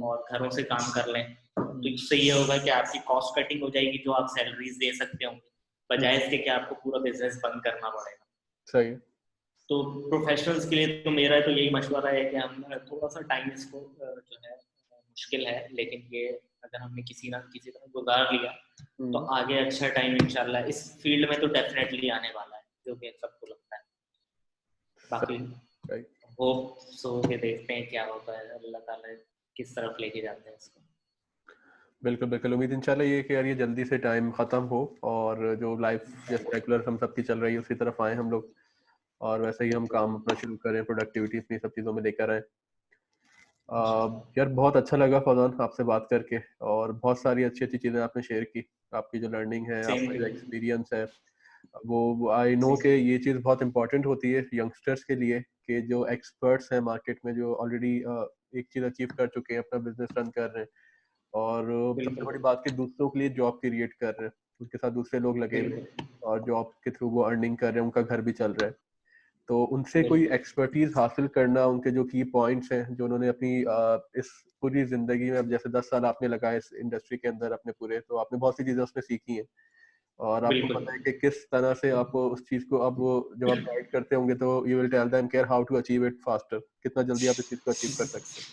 और घरों से काम कर लें। तो इससे ये होगा कि आपकी कॉस्ट कटिंग हो जाएगी, जो आप सैलरीज दे सकते होंगे, बजाय इसके कि आपको पूरा बिजनेस बंद करना पड़ेगा। सही है। तो प्रोफेशनल्स के लिए तो मेरा तो यही मशवरा है कि हम थोड़ा सा टाइम इसको जो है मुश्किल है, लेकिन ये अगर हमने किसी ना किसी तरह गुजार लिया तो आगे अच्छा टाइम इंशाल्लाह इस फील्ड में तो डेफिनेटली आने वाला है, जो कि सबको लगता है। बाकी होप सो के देखते हैं क्या होता है, अल्लाह ताला किस तरफ लेके जाते हैं इसको। बिल्कुल बिल्कुल, उम्मीद इंशाल्लाह ये कि यार ये जल्दी से टाइम ख़त्म हो और जो लाइफ जैसे रेगुलर हम सबकी चल रही है उसी तरफ आए हम लोग, और वैसे ही हम काम अपना शुरू करें, प्रोडक्टिविटी अपनी सब चीज़ों में लेकर आए। यार बहुत अच्छा लगा फौजान आपसे बात करके, और बहुत सारी अच्छी अच्छी चीज़ें आपने शेयर की। आपकी जो लर्निंग है, आपका जो एक्सपीरियंस है, वो आई नो कि ये चीज़ बहुत इंपॉर्टेंट होती है यंगस्टर्स के लिए, कि जो एक्सपर्ट्स हैं मार्केट में, जो ऑलरेडी एक चीज़ अचीव कर चुके हैं, अपना बिजनेस रन कर रहे हैं, और सबसे बड़ी बात कि दूसरों के लिए जॉब क्रिएट कर रहे हैं, उनके साथ दूसरे लोग लगे हुए हैं और जॉब के थ्रू वो अर्निंग कर रहे हैं, उनका घर भी चल रहा है। तो उनसे कोई एक्सपर्टीज हासिल करना, उनके जो की पॉइंट्स हैं जो उन्होंने अपनी इस पूरी जिंदगी में, अब जैसे 10 साल आपने लगाए इस इंडस्ट्री के अंदर अपने पूरे, तो आपने बहुत सी चीजें उसमें सीखी हैं और आपको पता है कि किस तरह से आप उस चीज को, अब जब आप गाइड करते होंगे तो you will tell them care how to achieve it faster, कितना जल्दी आप इस चीज को अचीव कर सकते हैं।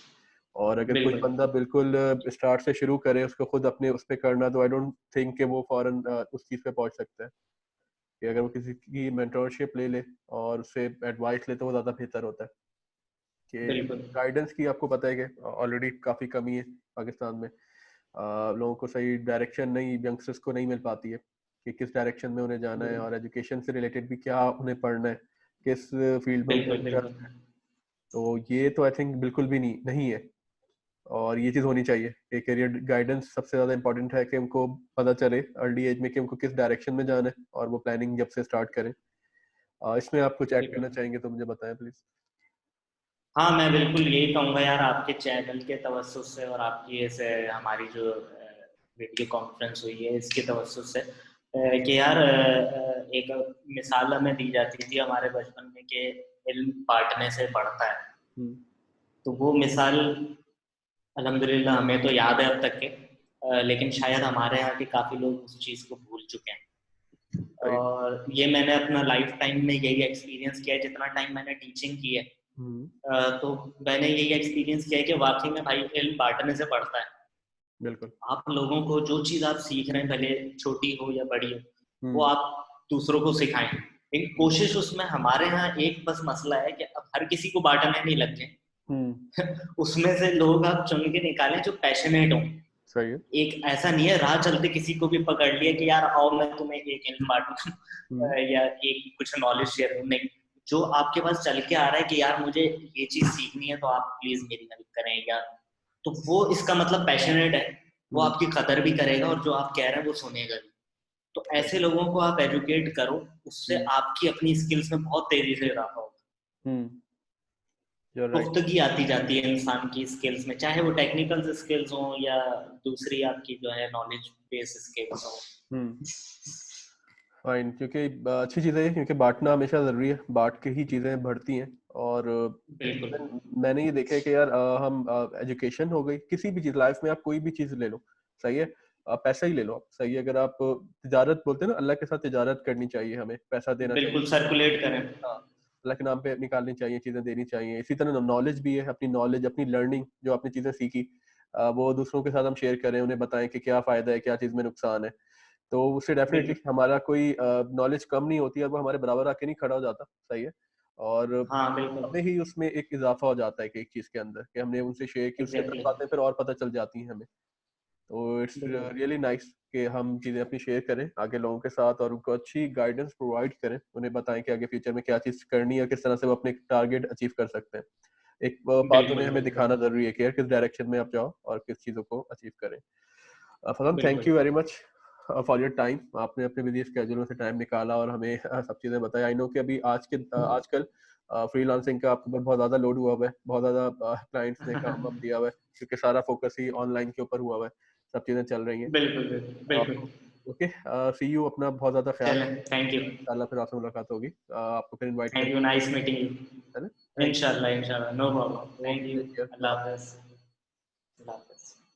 और अगर कोई बंदा बिल्कुल स्टार्ट से शुरू करे उसको खुद अपने उस पे करना, तो आई डोंट थिंक कि वो फौरन उस चीज पे पहुंच सकता है। कि अगर वो किसी की मेंटरशिप ले ले और उससे एडवाइस ले तो वो ज़्यादा बेहतर होता है। कि गाइडेंस की आपको पता है कि ऑलरेडी काफ़ी कमी है पाकिस्तान में। लोगों को सही डायरेक्शन नहीं, यंगस्टर्स को नहीं मिल पाती है कि किस डायरेक्शन में उन्हें जाना है, और एजुकेशन से रिलेटेड भी क्या उन्हें पढ़ना है, किस फील्ड में उन्हें इंटरेस्ट है। तो ये तो आई थिंक बिल्कुल भी नहीं है, और ये चीज़ होनी चाहिए कि करियर गाइडेंस सबसे ज़्यादा इंपॉर्टेंट है, कि उनको पता चले अर्ली एज में कि उनको किस डायरेक्शन में जाना है, और वो प्लानिंग जब से स्टार्ट करें। इसमें आप कुछ ऐड करना चाहेंगे तो मुझे बताएं प्लीज। हाँ, मैं बिल्कुल यही कहूँगा यार, आपके चैनल के तवज्जुह से और आपकी ऐसे हमारी जो वीडियो कॉन्फ्रेंस हुई है इसके तवज्जुह से, कि यार एक मिसाल हमें दी जाती थी हमारे बचपन में कि इल्म बांटने से बढ़ता है। तो वो मिसाल अल्हम्दुलिल्लाह हमें तो याद है अब तक के, लेकिन शायद हमारे यहाँ के काफ़ी लोग उस चीज़ को भूल चुके हैं। और ये मैंने अपना लाइफ टाइम में यही एक्सपीरियंस किया है, जितना टाइम मैंने टीचिंग की है। तो मैंने यही एक्सपीरियंस किया है कि वाकई में भाई इल्म बांटने से बढ़ता है। बिल्कुल। आप लोगों को जो चीज़ आप सीख रहे हैं, भले छोटी हो या बड़ी हो, वो आप दूसरों को सिखाएं। लेकिन कोशिश उसमें हमारे यहाँ एक बस मसला है कि अब हर किसी को बांटने नहीं लग जाए। उसमें से लोग आप चुन के निकालें जो पैशनेट हो। सही है। एक ऐसा नहीं है राह चलते किसी को भी पकड़ लिया कि यार आओ मैं तुम्हें एक इल्म बांटूं या एक कुछ नॉलेज शेयर करूं। नहीं, जो आपके पास चल के आ रहा है कि यार मुझे ये चीज सीखनी है तो आप प्लीज मेरी हेल्प करें, या तो वो इसका मतलब पैशनेट है, वो आपकी कदर भी करेगा और जो आप कह रहे हैं वो सुनेगा भी। तो ऐसे लोगों को आप एजुकेट करो, उससे आपकी अपनी स्किल्स में बहुत तेजी से इजाफा होगा। पुख्तगी आती जाती है इंसान की स्किल्स में, चाहे वो टेक्निकल स्किल्स हो या दूसरी आपकी जो है नॉलेज बेस्ड स्किल्स हो। फाइन, क्योंकि अच्छी चीज़ें हैं, क्योंकि बांटना हमेशा ज़रूरी है, बांट के ही चीज़ें बढ़ती हैं। और मैंने ये देखा है कि यार हम एजुकेशन हो गई, किसी भी चीज़ लाइफ में आप कोई भी चीज़ ले लो, सही है, पैसा ही ले लो आप, सही है, अगर आप तिजारत बोलते हैं ना, अल्लाह के साथ तिजारत करनी चाहिए, हमें पैसा देना चाहिए, बिल्कुल सर्कुलेट करें। हाँ, अल्लाह के नाम पे निकालनी चाहिए, चीज़ें देनी चाहिए। इसी तरह नॉलेज भी है, अपनी नॉलेज, अपनी लर्निंग, जो आपने चीज़ें सीखी वो दूसरों के साथ हम शेयर करें, उन्हें बताएं कि क्या फ़ायदा है, क्या चीज़ में नुकसान है। तो उससे डेफिनेटली हमारा कोई नॉलेज कम नहीं होती है, वो हमारे बराबर आके नहीं खड़ा हो जाता, सही है, और हमें ही उसमें एक इजाफा हो जाता है कि एक चीज़ के अंदर, कि हमने उनसे शेयर की, उससे बातें फिर और पता चल जाती हैं हमें। तो इट्स रियली नाइस कि हम चीज़ें अपनी शेयर करें आगे लोगों के साथ, और उनको अच्छी गाइडेंस प्रोवाइड करें, उन्हें बताएं कि आगे फ्यूचर में क्या चीज़ करनी है, किस तरह से वो अपने टारगेट अचीव कर सकते हैं। एक बात उन्हें हमें दिखाना जरूरी है कि यार किस डायरेक्शन में आप जाओ और किस चीज़ों को अचीव करें। Fazal, thank you very much for your time. आपने अपने बिजी स्केड्यूल में से टाइम निकाला और हमें सब चीज़ें बताई। आई नो कि अभी आजकल फ्रीलांसिंग का आपके ऊपर बहुत ज़्यादा लोड हुआ हुआ है, बहुत ज़्यादा क्लाइंट्स ने काम वाम दिया हुआ है, क्योंकि सारा फोकस ही ऑनलाइन के ऊपर हुआ हुआ है, सब चीज़ें चल रही हैं। बिल्कुल बिल्कुल बिल्कुल। ओके, सी यू, अपना बहुत ज़्यादा ख्याल चलें, रखिए, थैंक यू। इंशाल्लाह फिर आपसे मुलाकात होगी, आपको फिर इनवाइट थैंक यू, करेंगे। Nice meeting you. है ना? थैंक इंशाल्लाह इंशाल्लाह, no problem, you, thank okay, you. Take care, अल्लाह हाफ़िज़। अल्लाह हाफ़िज़।